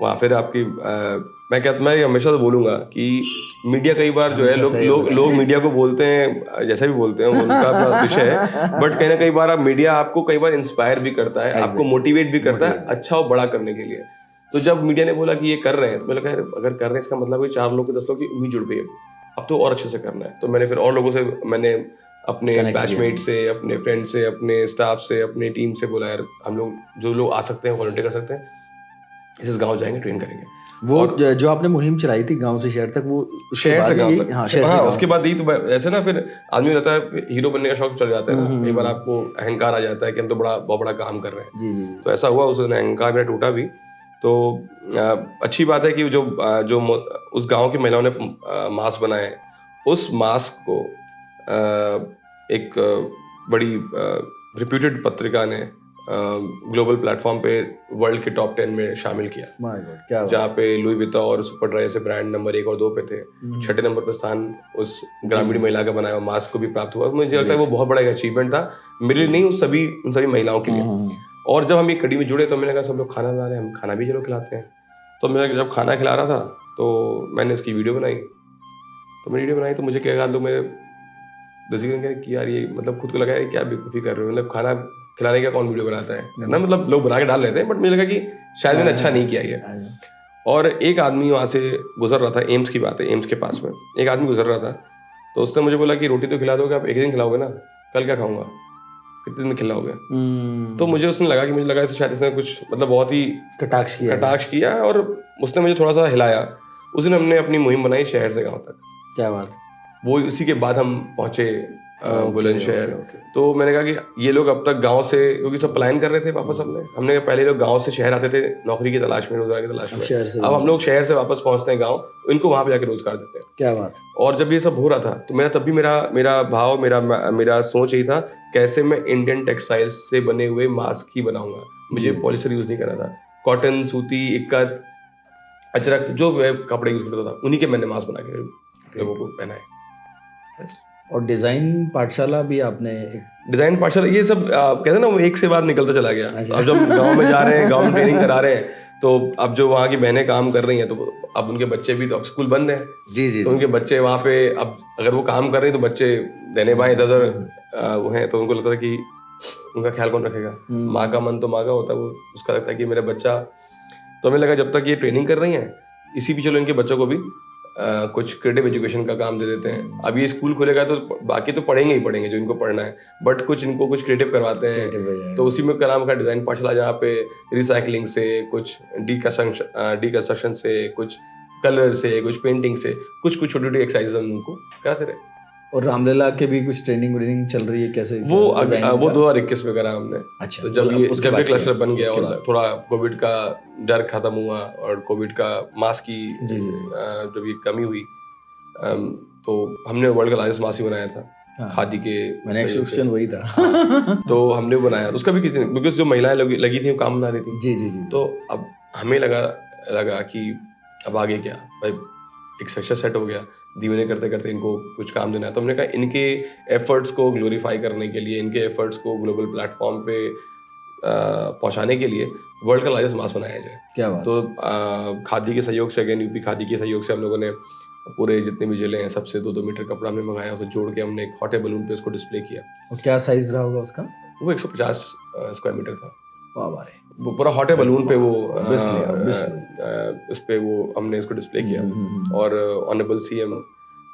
वहाँ। फिर आपकी मैं हमेशा तो बोलूँगा कि मीडिया कई बार जो है लोग मीडिया को बोलते हैं, जैसे भी बोलते हैं, उनका अपना विषय है, बट कहीं ना कई बार मीडिया आपको कई बार इंस्पायर भी करता है, आपको मोटिवेट भी करता है अच्छा और बड़ा करने के लिए। तो जब मीडिया ने बोला कि ये कर रहे हैं, तो मैंने कहा अगर कर रहे हैं इसका मतलब कोई 4 लोग के 10 लोग की उम्मीद जुड़ गई है, अब तो और अच्छे से करना है। तो मैंने फिर और लोगों से, मैंने अपने बैचमेट से, अपने फ्रेंड से, अपने स्टाफ से, अपनी टीम से बोला यार हम लोग जो लोग आ सकते हैं वॉलंटियर कर सकते हैं, इस गांव जाएंगे, ट्रेन करेंगे। वो जो आपने मुहिम चलाई थी गांव से शहर तक, वो शहर से गांव तक, हाँ, उसके बाद यही तो ऐसे ना, फिर आदमी रहता है हीरो बनने का शौक चल जाता है ना, कई बार आपको अहंकार आ जाता है कि हम तो बहुत बड़ा काम कर रहे हैं। जी। तो ऐसा हुआ, उस अहंकार मेरा टूटा भी। तो अच्छी बात है कि जो उस गांव की महिलाओं ने मास्क बनाए, उस मास्क को एक बड़ी रिप्यूटेड पत्रिका ने ग्लोबल प्लेटफॉर्म पे वर्ल्ड के टॉप 10 में शामिल किया, जहाँ पे लुई विटॉन और सुपरड्राई से ब्रांड नंबर 1 और 2 पे थे। 6ठे नंबर पर स्थान उस ग्रामीण महिला का बनाया हुआ मास्क को भी प्राप्त हुआ। मुझे लगता है वो बहुत बड़ा एक अचीवमेंट था, मेरे लिए नहीं, उन सभी महिलाओं के लिए। और जब हम ये कड़ी में जुड़े तो मैंने कहा सब लोग खाना बना रहे हैं, हम खाना भी चलो खिलाते हैं। तो मैं जब खाना खिला रहा था तो मैंने उसकी वीडियो बनाई। तो मुझे क्या लोग मेरे डिसीजन कि यार ये मतलब खुद को लगा क्या बेवकूफ़ी कर रहे हो, मतलब खाना खिलाने का कौन वीडियो बनाता है ना, मतलब लोग बना के डाल लेते हैं, बट मुझे लगा कि शायद मैंने अच्छा नहीं किया ये। और एक आदमी वहाँ से गुजर रहा था, एम्स की बात है, एम्स के पास में एक आदमी गुजर रहा था। तो उसने मुझे बोला कि रोटी तो खिला दोगे आप, एक दिन खिलाओगे ना, कल क्या खाऊंगा, कितने दिन खिलाओगे। तो मुझे उसने लगा शायद इसने कुछ मतलब बहुत ही कटाक्ष किया, और उसने मुझे थोड़ा सा हिलाया। उस दिन हमने अपनी मुहिम बनाई शहर से गाँव तक। क्या बात। वो उसी के बाद हम पहुंचे बुलंदशहर। तो मैंने कहा कि ये लोग अब तक गांव से, क्योंकि सब पलायन कर रहे थे वापस, हमने पहले लोग गांव से शहर आते थे नौकरी की तलाश में, रोजगार की तलाश में, अब हम लोग शहर से वापस पहुंचते हैं गांव, इनको वहां पे जाकर रोजगार देते हैं। क्या बात। और जब ये सब हो रहा था तो मेरा सोच यही था, कैसे मैं इंडियन टेक्सटाइल्स से बने हुए मास्क ही बनाऊंगा। मुझे पॉलिस्टर यूज नहीं करना था, कॉटन, सूती, इक्कत, अजरक, जो कपड़े यूज करता था उन्हीं के मैंने मास्क बना के लोगों को पहनाए। और डिजाइन पाठशाला भी आपने, डिजाइन पाठशाला, ये सब कहते हैं ना, वो एक से बाद निकलता चला गया। अब जब गांव में जा रहे हैं, गांव में ट्रेनिंग करा रहे हैं, तो अब जो वहाँ की बहनें काम कर रही हैं, तो अब उनके बच्चे भी, तो अब स्कूल बंद है जी, तो उनके बच्चे वहाँ पे, अब अगर वो काम कर रही हैं तो बच्चे देने बाएं इधर उधर वो हैं, तो उनको लगता है कि उनका ख्याल कौन रखेगा। माँ का मन तो माँ का होता है, वो उसका लगता है कि मेरा बच्चा। तो हमें लगा जब तक ये ट्रेनिंग कर रही हैं, इसी भी चलो इनके बच्चों को भी कुछ क्रिएटिव एजुकेशन का काम दे देते हैं। अब ये स्कूल खुलेगा तो बाकी तो पढ़ेंगे ही पढ़ेंगे जो इनको पढ़ना है, बट इनको कुछ क्रिएटिव करवाते हैं। तो उसी में क्या नाम का डिजाइन पाठशाला, जहाँ पे रिसाइकलिंग से, कुछ डीकंस्ट्रक्शन से, कुछ कलर से, कुछ पेंटिंग से, कुछ छोटी छोटी एक्सरसाइजेस हम उनको कराते रहे। और रामलीला के भी कुछ ट्रेनिंग चल रही है कैसे? वो 2021 में करा हमने। अच्छा, तो जब ये क्लस्टर बन गया और थोड़ा कोविड का डर खत्म हुआ और कोविड का मास्क की जब ये कमी हुई, तो हमने वर्ल्ड का लार्जेस्ट मास्क बनाया था खादी के। नेक्स्ट क्वेश्चन वही था। तो हमने बनाया, उसका भी किसी, बिकॉज जो महिलाएं लगी थी वो काम बना रही थी। जी। तो अब हमें लगा कि अब आगे क्या भाई, एक सेक्शन सेट हो गया, धीमे करते करते इनको कुछ काम देना है। तो हमने कहा इनके एफर्ट्स को ग्लोरीफाई करने के लिए, इनके एफर्ट्स को ग्लोबल प्लेटफॉर्म पे पहुंचाने के लिए वर्ल्ड का लार्जेस्ट मास्क बनाया जाए। क्या बात। तो खादी के सहयोग से, अगेन यूपी खादी के सहयोग से हम लोगों ने पूरे जितने भी जिले हैं सबसे 2-2 मीटर कपड़ा हमने मंगाया, उसे जोड़ के हमने एक हॉट एयर बलून पे उसको डिस्प्ले किया। और क्या साइज रहा होगा उसका? वो 150 स्क्वायर मीटर था। वाह वाह रे। वो पूरा हॉट एयर बलून पे वो Obviously. उस पे वो हमने उसको डिस्प्ले किया और ऑनरेबल सीएम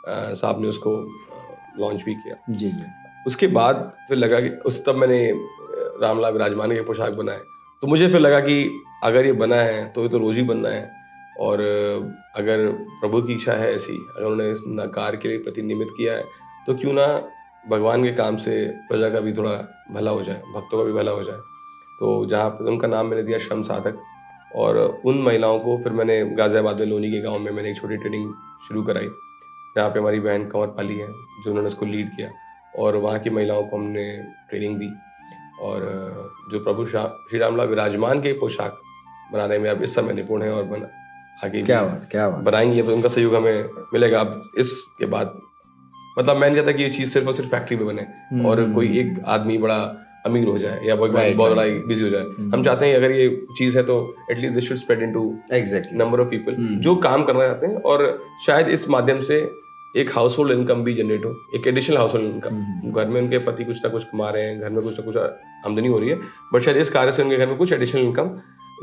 साहब ने उसको लॉन्च भी किया। जी जी। उसके बाद फिर लगा कि तब मैंने रामलाल विराजमान के पोशाक बनाए, तो मुझे फिर लगा कि अगर ये बना है तो ये तो रोज ही बनना है, और अगर प्रभु की इच्छा है ऐसी, अगर उन्होंने इस नकार के लिए प्रति निमित्त किया है, तो क्यों ना भगवान के काम से प्रजा का भी थोड़ा भला हो जाए, भक्तों का भी भला हो जाए। तो जहाँ पर उनका नाम मैंने दिया श्रम साधक, और उन महिलाओं को फिर मैंने गाजियाबाद में लोनी के गाँव में मैंने एक छोटी ट्रेनिंग शुरू कराई, जहाँ पे हमारी बहन कंवर पाली है जो उन्होंने उसको लीड किया, और वहाँ की महिलाओं को हमने ट्रेनिंग दी, और जो प्रभु श्री रामलाल विराजमान के पोशाक बनाने में अब इस समय निपुण है, और आगे क्या बात बनाएंगे, तो उनका सहयोग हमें मिलेगा। अब इसके बाद मतलब मैं नहीं चाहता कि ये चीज़ सिर्फ और सिर्फ फैक्ट्री में बने और कोई एक आदमी बड़ा अमीर हो जाए या बहुत बड़ा बिजी हो जाए। हम चाहते हैं अगर ये चीज़ है तो at least this should spread into number of people जो काम करना चाहते हैं, और शायद इस माध्यम से एक हाउस होल्ड इनकम भी जनरेट हो, एक एडिशनल हाउस होल्ड इनकम। घर में उनके पति कुछ ना कुछ कमा रहे हैं, घर में कुछ ना कुछ आमदनी हो रही है, बट शायद इस कार्य से उनके घर में कुछ एडिशनल इनकम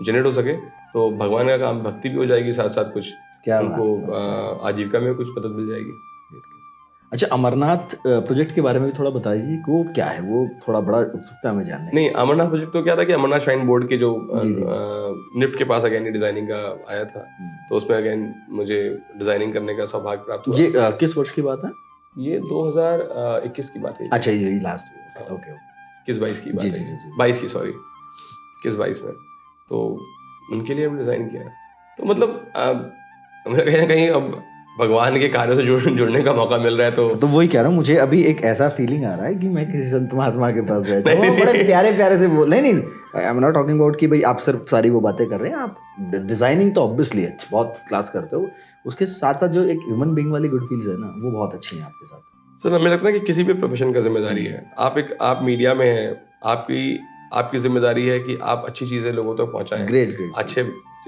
जनरेट हो सके, तो भगवान का काम भक्ति भी हो जाएगी, साथ साथ कुछ उनको आजीविका में कुछ मदद मिल जाएगी। अच्छा, अमरनाथ प्रोजेक्ट के बारे में भी थोड़ा बताइए, वो क्या है? वो थोड़ा बड़ा उत्सुकता में जानने। नहीं, अमरनाथ प्रोजेक्ट तो क्या था कि अमरनाथ श्राइन बोर्ड के जो निफ्ट के पास अगेन डिजाइनिंग का आया था, तो उसमें अगेन मुझे डिजाइनिंग करने का सौभाग्य प्राप्त हुआ। ये किस वर्ष की बात है? ये 2021 की बात है। अच्छा, ये लास्ट। ओके, 21-22 की बात है। 22 की, सॉरी, 21-22 में, तो उनके लिए हमने डिजाइन किया। तो मतलब मुझे कहीं ना कहीं अब भगवान के कार्यों से जुड़ने का मौका मिल रहा है, तो वही कह रहा हूँ, मुझे अभी एक ऐसा फीलिंग आ रहा है कि मैं किसी संत महात्मा के पास बैठा हूँ, बड़े प्यारे प्यारे से बोल। नहीं, I am not talking about कि भाई आप सिर्फ सारी वो बातें कर रहे हैं, आप डिजाइनिंग तो ऑब्वियसली बहुत क्लास करते हो, उसके साथ साथ जो एक ह्यूमन बीइंग वाली गुड फील्स है ना, वो बहुत अच्छी है आपके साथ। सर, हमें लगता है कि किसी भी प्रोफेशन का जिम्मेदारी है, आप मीडिया में हैं, आपकी जिम्मेदारी है कि आप अच्छी चीजें लोगों तक पहुंचाएं, ग्रेट, अच्छे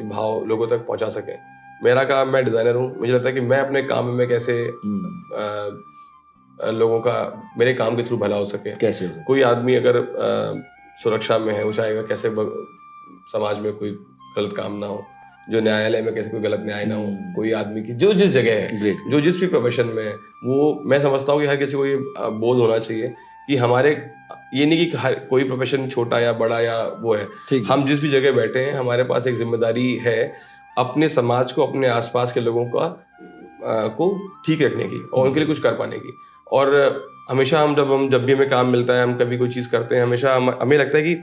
भाव लोगों तक पहुंचा सकें। मेरा काम, मैं डिज़ाइनर हूँ, मुझे लगता है कि मैं अपने काम में कैसे लोगों का मेरे काम के थ्रू भला हो सके। कैसे हो सके? कोई आदमी अगर सुरक्षा में है, वो चाहेगा कैसे समाज में कोई गलत काम ना हो, जो न्यायालय में कैसे कोई गलत न्याय ना हो। कोई आदमी की जो जिस जगह है, जो जिस भी प्रोफेशन में है, वो मैं समझता हूँ कि हर किसी को ये बोध होना चाहिए कि हमारे, ये नहीं कि हर कोई प्रोफेशन छोटा या बड़ा या वो है, हम जिस भी जगह बैठे हैं हमारे पास एक जिम्मेदारी है अपने समाज को, अपने आसपास के लोगों का को ठीक रखने की और उनके लिए कुछ कर पाने की। और हमेशा हम जब भी हमें काम मिलता है, हम कभी कोई चीज़ करते हैं, हमेशा हमें लगता है कि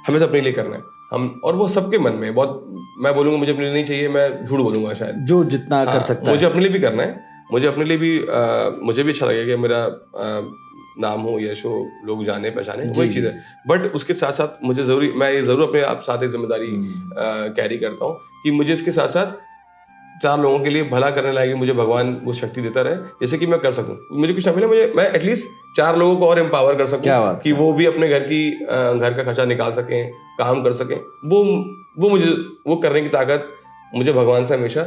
हमें तो अपने लिए करना है हम, और वो सबके मन में बहुत, मैं बोलूँगा मुझे अपने लिए नहीं चाहिए, मैं झूठ बोलूँगा शायद, जो जितना कर सकता है मुझे अपने लिए भी करना है, मुझे अपने लिए भी मुझे भी अच्छा लगेगा कि मेरा नाम हो, यश हो, लोग जाने पहचाने, वही चीज़ है। बट उसके साथ साथ मुझे मैं ये ज़रूर अपने आप साथ एक जिम्मेदारी कैरी करता हूँ कि मुझे इसके साथ साथ 4 लोगों के लिए भला करने लायक मुझे भगवान वो शक्ति देता रहे, जैसे कि मैं कर सकूं। मुझे कुछ ना मिले, मैं एटलीस्ट 4 लोगों को और एम्पावर कर सकूं कि वो भी अपने घर का खर्चा निकाल सकें, काम कर सकें। वो मुझे वो करने की ताकत मुझे भगवान से हमेशा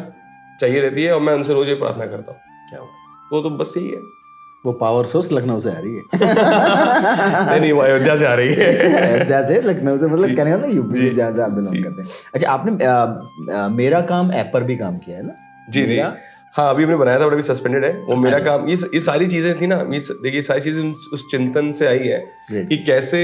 चाहिए रहती है, और मैं उनसे रोज ये प्रार्थना करता हूँ। क्या वो तो बस यही है। वो पावर सोर्स लखनऊ से आ रही है। नहीं, वो अयोध्या से आ रही है। अयोध्या से, लखनऊ से, मतलब कहने का ना यूपी से, जहाँ से आप बिलोंग करते हैं। अच्छा, आपने मेरा काम ऐप पर भी काम किया है ना? जी। हाँ, अभी हमने बनाया था, बट अभी सस्पेंडेड है वो। मेरा काम, ये सारी चीजें थी ना, देखिए सारी चीजें उस चिंतन से आई है कि कैसे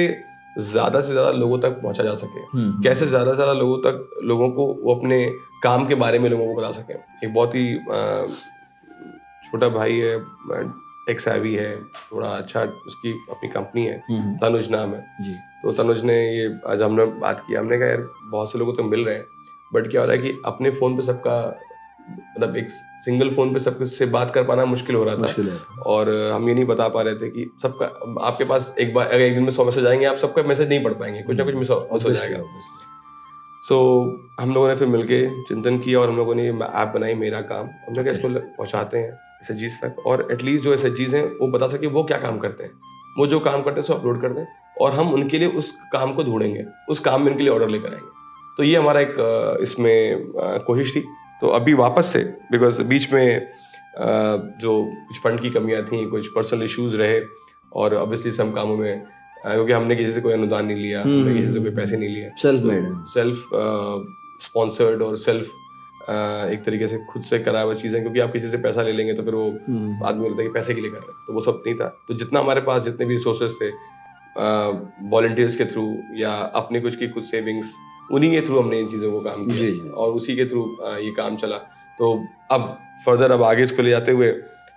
ज्यादा से ज्यादा लोगों तक पहुंचा जा सके, कैसे ज्यादा से ज्यादा लोगों को वो अपने काम के बारे में लोगों को बता सके। एक बहुत ही छोटा भाई है, टेक सैवी है, थोड़ा अच्छा, उसकी अपनी कंपनी है, तनुज नाम है जी। तो तनुज ने ये, आज हमने बात की, हमने कहा यार बहुत से लोगों तो मिल रहे हैं, बट क्या हो रहा है कि अपने फ़ोन पे सबका, मतलब एक सिंगल फ़ोन पे सबके से बात कर पाना मुश्किल हो रहा था। और हम ये नहीं बता पा रहे थे कि सबका, एक दिन में 100 मैसेज आएंगे, आप सबका मैसेज नहीं पढ़ पाएंगे, कुछ ना कुछ मिस हो जाएगा। सो हम लोगों ने फिर मिलके चिंतन किया और हम लोगों ने ये ऐप बनाई, मेरा काम। हमने कहा इसको पहुँचाते हैं SHGs तक, और एटलीस्ट जो SHGs हैं वो बता सके वो क्या काम करते हैं, वो जो काम करते हैं उसको अपलोड कर दें, और हम उनके लिए उस काम को ढूंढेंगे, उस काम में उनके लिए ऑर्डर लेकर आएंगे। तो ये हमारा एक इसमें कोशिश थी। तो अभी वापस से, बिकॉज बीच में जो कुछ फंड की कमियां थी, कुछ पर्सनल इश्यूज रहे, और ऑब्वियसली सब कामों में क्योंकि हमने किसी से कोई अनुदान नहीं लिया, हमने किसी से कोई पैसे नहीं लिए, सेल्फ मेड, सेल्फ स्पॉन्सर्ड और सेल्फ एक तरीके से खुद से करा हुआ चीज़ें। क्योंकि आप किसी से पैसा ले लेंगे तो फिर वो आदमी बोलता है कि पैसे के लिए कर रहे हैं, तो वो सब नहीं था। तो जितना हमारे पास जितने भी रिसोर्सेज थे, वॉलंटियर्स के थ्रू या अपने कुछ की खुद सेविंग्स, उन्हीं के थ्रू हमने इन चीज़ों को काम किया और उसी के थ्रू ये काम चला। तो अब फर्दर अब आगे इसको ले जाते हुए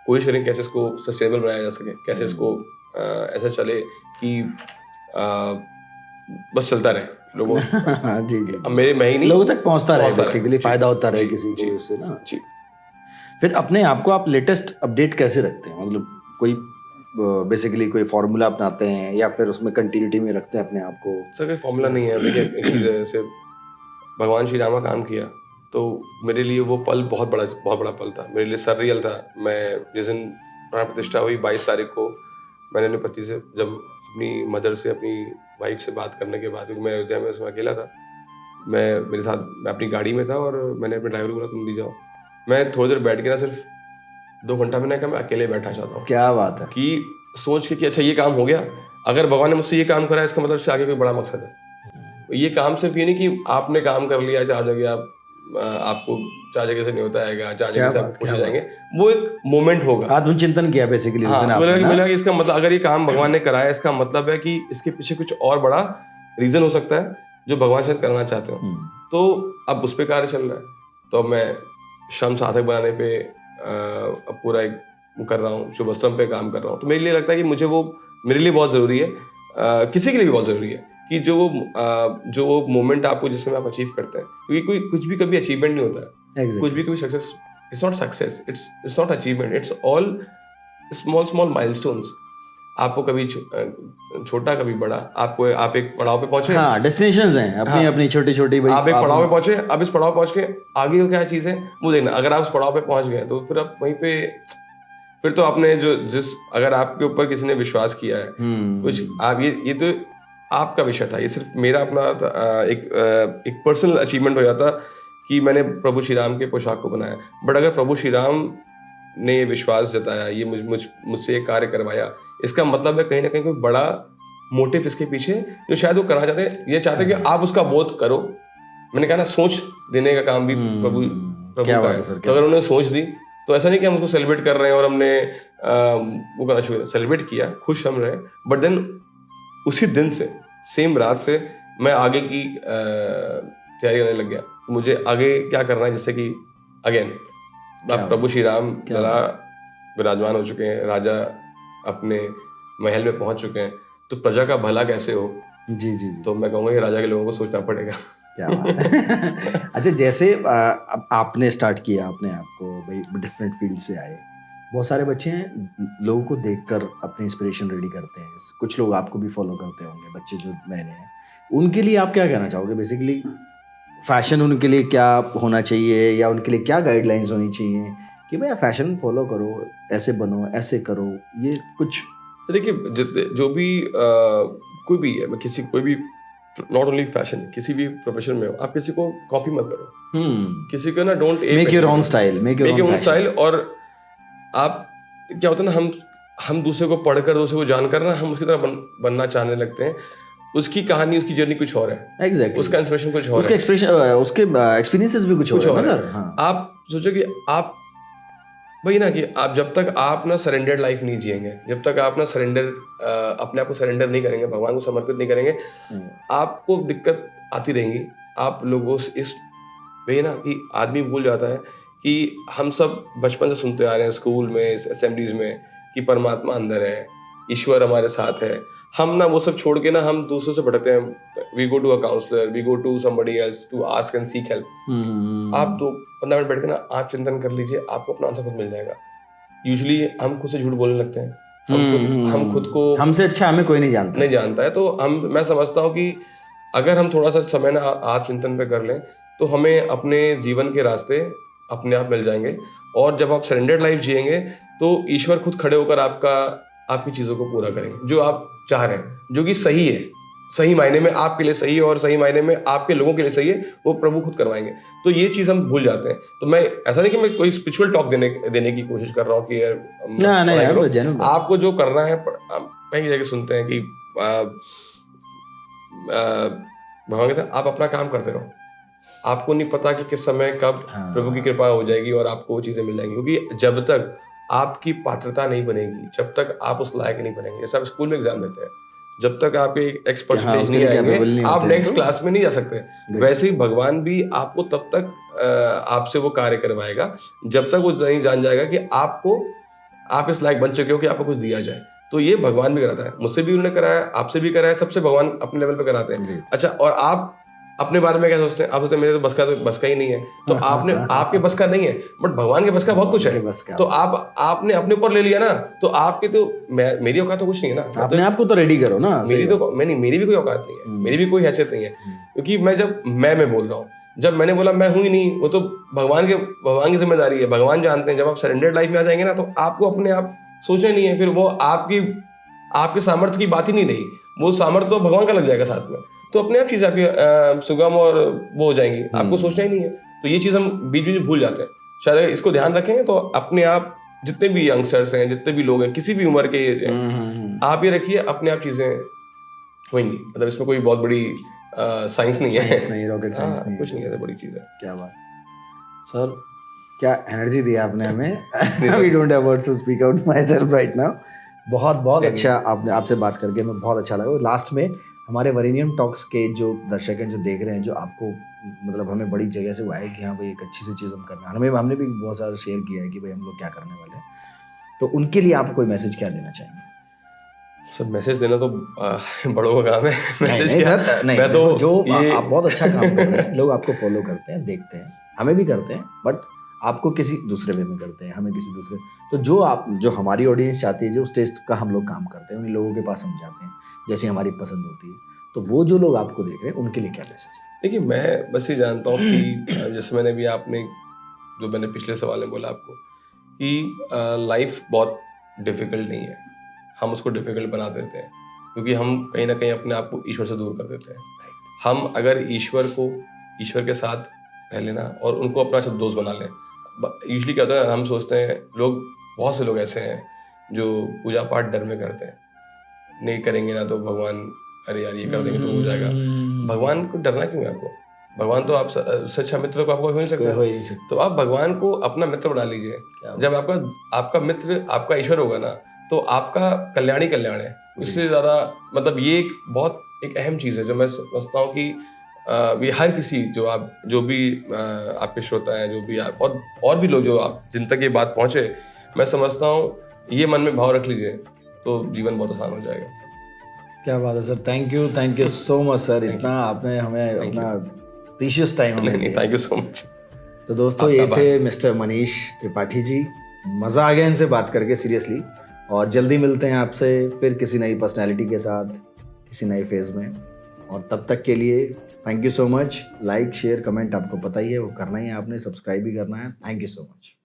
कोशिश करेंगे कैसे इसको सस्टेनेबल बनाया जा सके, कैसे इसको ऐसा चले कि बस चलता रहे लोगों जी अब मेरे मैं ही नहीं, लोगों तक पहुंचता रहे, बेसिकली फायदा होता रहे किसी को इससे ना। जी। फिर अपने आप को आप लेटेस्ट अपडेट कैसे रखते हैं? मतलब कोई बेसिकली कोई फॉर्मूला अपनाते हैं या फिर उसमें कंटिन्यूटी में रखते हैं अपने आप को? सर कोई फॉर्मूला नहीं है। देखिए एक्चुअली जैसे भगवान श्री राम का काम किया तो मेरे लिए वो पल बहुत बड़ा पल था, मेरे लिए सररियल था। मैं जिस दिन प्राण प्रतिष्ठा हुई 22 तारीख को, मैंने अपने पति से, जब अपनी मदर से, अपनी वाइफ से बात करने के बाद, क्योंकि मैं अयोध्या में उसमें अकेला था, मैं अपनी गाड़ी में था और मैंने अपने ड्राइवर को बोला तुम भी जाओ। मैं थोड़ी देर बैठ के ना, सिर्फ 2 घंटा मैंने कहा मैं अकेले बैठा चाहता हूँ। क्या बात है। कि सोच के कि अच्छा ये काम हो गया, अगर भगवान ने मुझसे ये काम करा, इसका मतलब इससे आगे कोई बड़ा मकसद है। ये काम सिर्फ ये नहीं कि आपने काम कर लिया 4 जगह, आपको 4 जगह से नहीं होता है, 4 जगह से आप पूछे जाएंगे, वो एक मोमेंट होगा। आत्मचिंतन किया बेसिकली उस दिन आपने। मिला कि इसका मतलब अगर ये काम भगवान ने कराया, इसका मतलब है कि इसके पीछे कुछ और बड़ा रीजन हो सकता है जो भगवान शायद करना चाहते हो। तो अब उस पर कार्य चल रहा है। तो मैं श्रम साधक बनाने पे अब पूरा एक कर रहा हूँ, शुभ अष्टम पे काम कर रहा हूँ। तो मेरे लिए लगता है कि मुझे वो मेरे लिए बहुत ज़रूरी है, किसी के लिए भी बहुत ज़रूरी है कि जो वो मोमेंट आपको जिस समय आप अचीव करते हैं, क्योंकि कोई कुछ भी कभी अचीवमेंट नहीं होता है। कुछ भी कभी success, it's not success, it's not achievement, it's all small milestones. आपको कभी छोटा कभी बड़ा, आप एक पड़ाव पे पहुंचे। हाँ, डेस्टिनेशंस हैं अपनी अपनी छोटी छोटी। आप एक पड़ाव पे पहुंचे, अब इस पड़ाव पहुंच के आगे क्या चीज़ है वो देखना। अगर आप उस पड़ाव पे पहुंच गए तो फिर आप वहीं पे, फिर तो आपने अगर आपके ऊपर किसी ने विश्वास किया है कुछ, आप ये तो आपका विषय था, ये सिर्फ मेरा अपना एक पर्सनल अचीवमेंट हो जाता कि मैंने प्रभु श्री राम के पोशाक को बनाया। बट अगर प्रभु श्री राम ने ये विश्वास जताया, ये मुझसे ये कार्य करवाया, इसका मतलब है कहीं ना कहीं कोई बड़ा मोटिव इसके पीछे, जो शायद वो करना चाहते हैं, ये चाहते हैं कि आप उसका बोध करो। मैंने कहा ना, सोच देने का काम भी प्रभु का है। तो अगर उन्होंने सोच दी तो ऐसा नहीं कि हम उसको सेलिब्रेट कर रहे हैं और हमने वो करना शुरू सेलिब्रेट किया, खुश हम रहे, बट देन उसी दिन से, सेम रात से मैं आगे की तैयारी करने लग गया। मुझे आगे क्या करना है, जिससे कि अगेन प्रभु श्री राम विराजमान हो चुके हैं, राजा अपने महल में पहुंच चुके हैं, तो प्रजा का भला कैसे हो। जी। तो मैं कहूँगा कि राजा के लोगों को सोचना पड़ेगा। क्या बात है। अच्छा, जैसे आपने स्टार्ट किया अपने आप को, भाई डिफरेंट फील्ड से आए, बहुत सारे बच्चे हैं लोगों को देखकर अपने इंस्पिरेशन रेडी करते हैं। कुछ लोग आपको भी फॉलो करते होंगे, बच्चे जो नए नए हैं, उनके लिए आप क्या कहना चाहोगे? बेसिकली फैशन उनके लिए क्या होना चाहिए, या उनके लिए क्या गाइडलाइंस होनी चाहिए कि भैया फैशन फॉलो करो, ऐसे बनो, ऐसे करो, ये कुछ? देखिए, जो भी कोई भी है, कोई भी, नॉट ओनली फैशन, किसी भी प्रोफेशन में हो, आप किसी को कॉपी मत करो। किसी को ना, don't make your own style, make your own style. और आप क्या होता है ना, हम दूसरे को पढ़कर, दूसरे को जानकर ना, हम उसकी तरह बनना चाहने लगते हैं। उसकी कहानी, उसकी जर्नी कुछ और है। एग्जैक्टली। उसका इंस्पिरेशन कुछ और उसके एक्सपीरियंसेस भी कुछ और है सर। हाँ। आप सोचो कि आप वही ना, कि आप जब तक आप ना सरेंडर्ड लाइफ नहीं जिएंगे, जब तक आप ना अपने आप को सरेंडर नहीं करेंगे, भगवान को समर्पित नहीं करेंगे, आपको दिक्कत आती रहेंगी। आप लोगों से वही ना कि आदमी भूल जाता है कि हम सब बचपन से सुनते आ रहे हैं स्कूल में, असेंबलीज में, कि परमात्मा अंदर है, ईश्वर हमारे साथ है। हम ना वो सब छोड़ के ना, हम दूसरों से भटकते हैं। We go to a counsellor, we go to somebody else to ask and seek help. आप 15 मिनट बैठ के ना आप चिंतन कर लीजिए, आपको अपना आंसर खुद मिल जाएगा। यूजुअली हम खुद से झूठ बोलने लगते हैं। हम खुद को, हमसे अच्छा हमें कोई नहीं जानता है। तो मैं समझता हूँ कि अगर हम थोड़ा सा समय ना आत्मचिंतन पे कर लें, तो हमें अपने जीवन के रास्ते अपने आप मिल जाएंगे। और जब आप सरेंडर्ड लाइफ जिएंगे, तो ईश्वर खुद खड़े होकर आपकी चीज़ों को पूरा करेंगे, जो आप चाह रहे हैं, जो कि सही है, सही मायने में आपके लिए सही है और सही मायने में आपके लोगों के लिए सही है, वो प्रभु खुद करवाएंगे। तो ये चीज़ हम भूल जाते हैं। तो मैं ऐसा नहीं कि मैं कोई स्पिरिचुअल टॉक देने की कोशिश कर रहा हूँ कि यार नहीं यार, genuine बात। आपको जो करना है, कहीं जगह सुनते हैं कि भगवान कहते हैं आप अपना काम करते रहो, आपको नहीं पता कि किस समय कब प्रभु की कृपा हो जाएगी और आपको वो चीज़ें मिल जाएंगी। क्योंकि जब तक आपकी पात्रता नहीं बनेगी, जब तक आप उस लायक नहीं बनेंगे, जैसे आप स्कूल में एग्जाम देते हैं, जब तक आपके X परसेंटेज नहीं आएंगे आप नेक्स्ट क्लास में नहीं जा सकते। वैसे ही भगवान भी आपको तब तक आपसे वो कार्य करवाएगा जब तक वो नहीं जान जाएगा कि आप इस लायक बन चुके हो कि आपको कुछ दिया जाए। तो ये भगवान भी कराता है, मुझसे भी उन्होंने कराया, आपसे भी कराया, सबसे भगवान अपने लेवल पे कराते हैं। अच्छा, और आप अपने बारे में क्या सोचते हैं? आप सोचते हैं मेरे तो बस का ही नहीं है। तो आपके बस का नहीं है, बट भगवान के बस का बहुत कुछ है। तो आपने अपने ऊपर ले लिया ना, तो आपके तो मेरी औकात तो कुछ नहीं है ना। अपने आप को तो रेडी करो ना। मेरी भी कोई औकात नहीं है, मेरी भी कोई हैसियत नहीं है। क्योंकि मैं जब मैं बोल रहा हूँ, जब मैंने बोला मैं हूँ ही नहीं, वो तो भगवान की जिम्मेदारी है, भगवान जानते हैं। जब आप सरेंडर्ड लाइफ में आ जाएंगे ना, तो आपको अपने आप सोचना नहीं है, फिर वो आपके सामर्थ्य की बात ही नहीं रही, वो सामर्थ्य तो भगवान का लग जाएगा साथ में। तो अपने आप चीज़ आपकी सुगम और वो हो जाएंगी, आपको सोचना ही नहीं है। तो ये चीज़ हम बीच बीच में भूल जाते हैं। शायद इसको ध्यान रखेंगे तो अपने आप, जितने भी यंगस्टर्स हैं, जितने भी लोग हैं, किसी भी उम्र के एज हैं, आप ये रखिए, अपने आप चीज़ें होंगी। मतलब इसमें कोई बहुत बड़ी साइंस नहीं है, रॉकेट साइंस नहीं, कुछ नहीं है, बड़ी चीज़ है। क्या बात सर, क्या एनर्जी दी आपने हमें। We don't have words to speak out myself right now. बहुत अच्छा, आपसे बात करके हमें बहुत अच्छा लगा। लास्ट में हमारे वरेनियम टॉक्स के जो दर्शक हैं, जो देख रहे हैं, जो आपको मतलब हमें बड़ी जगह से वो आए कि हाँ भाई एक अच्छी सी चीज़ हम करना है, हमने भी बहुत सारा शेयर किया है कि भाई हम लोग क्या करने वाले हैं। तो उनके लिए आप कोई मैसेज क्या देना चाहेंगे? सब मैसेज देना तो बड़ों का काम है। मैसेज नहीं सर, नहीं, मैं तो जो आप बहुत अच्छा काम कर रहे हैं, लोग आपको फॉलो करते हैं, देखते हैं, हमें भी करते हैं, बट आपको किसी दूसरे वे में करते हैं, हमें किसी दूसरे। तो जो हमारी ऑडियंस चाहती है, जो उस टेस्ट का हम लोग काम करते हैं, उन लोगों के पास हम जाते हैं, जैसी हमारी पसंद होती है। तो वो जो लोग आपको देख रहे हैं, उनके लिए क्या मैसेज है? देखिए, मैं बस ये जानता हूँ कि जैसे मैंने पिछले सवाल में बोला आपको कि लाइफ बहुत डिफिकल्ट नहीं है, हम उसको डिफिकल्ट बना देते हैं क्योंकि हम कहीं ना कहीं अपने आप को ईश्वर से दूर कर देते हैं। हम अगर ईश्वर के साथ रह लेना और उनको अपना सब दोस्त बना लें। यूजली क्या होता है, हम सोचते हैं, बहुत से लोग ऐसे हैं जो पूजा पाठ डर में करते हैं, नहीं करेंगे ना तो भगवान, अरे यार ये कर देंगे तो हो जाएगा। भगवान को डरना क्यों है आपको? भगवान तो आप से अच्छा मित्र को आपको हो नहीं सकता। तो आप भगवान को अपना मित्र बना लीजिए। जब आपका मित्र आपका ईश्वर होगा ना, तो आपका कल्याण ही कल्याण है। इससे ज़्यादा मतलब ये एक अहम चीज़ है जो मैं समझता हूँ कि ये हर किसी जो भी आपके श्रोता हैं, जो भी आप और भी लोग जो आप जिन तक ये बात पहुँचे, मैं समझता हूँ ये मन में भाव रख लीजिए तो जीवन बहुत आसान हो जाएगा। क्या बात है sir, thank you so much sir. इतना आपने हमें अपना प्रीशियस टाइम हमें दिया। Thank you so much. तो दोस्तों, ये थे मिस्टर मनीष त्रिपाठी जी। मज़ा आ गया इनसे बात करके, सीरियसली। और जल्दी मिलते हैं आपसे फिर किसी नई पर्सनैलिटी के साथ, किसी नए फेज़ में। और तब तक के लिए thank you so much. Like share comment आपको पता ही है, वो करना ही है आपने, सब्सक्राइब भी करना है। Thank you so much.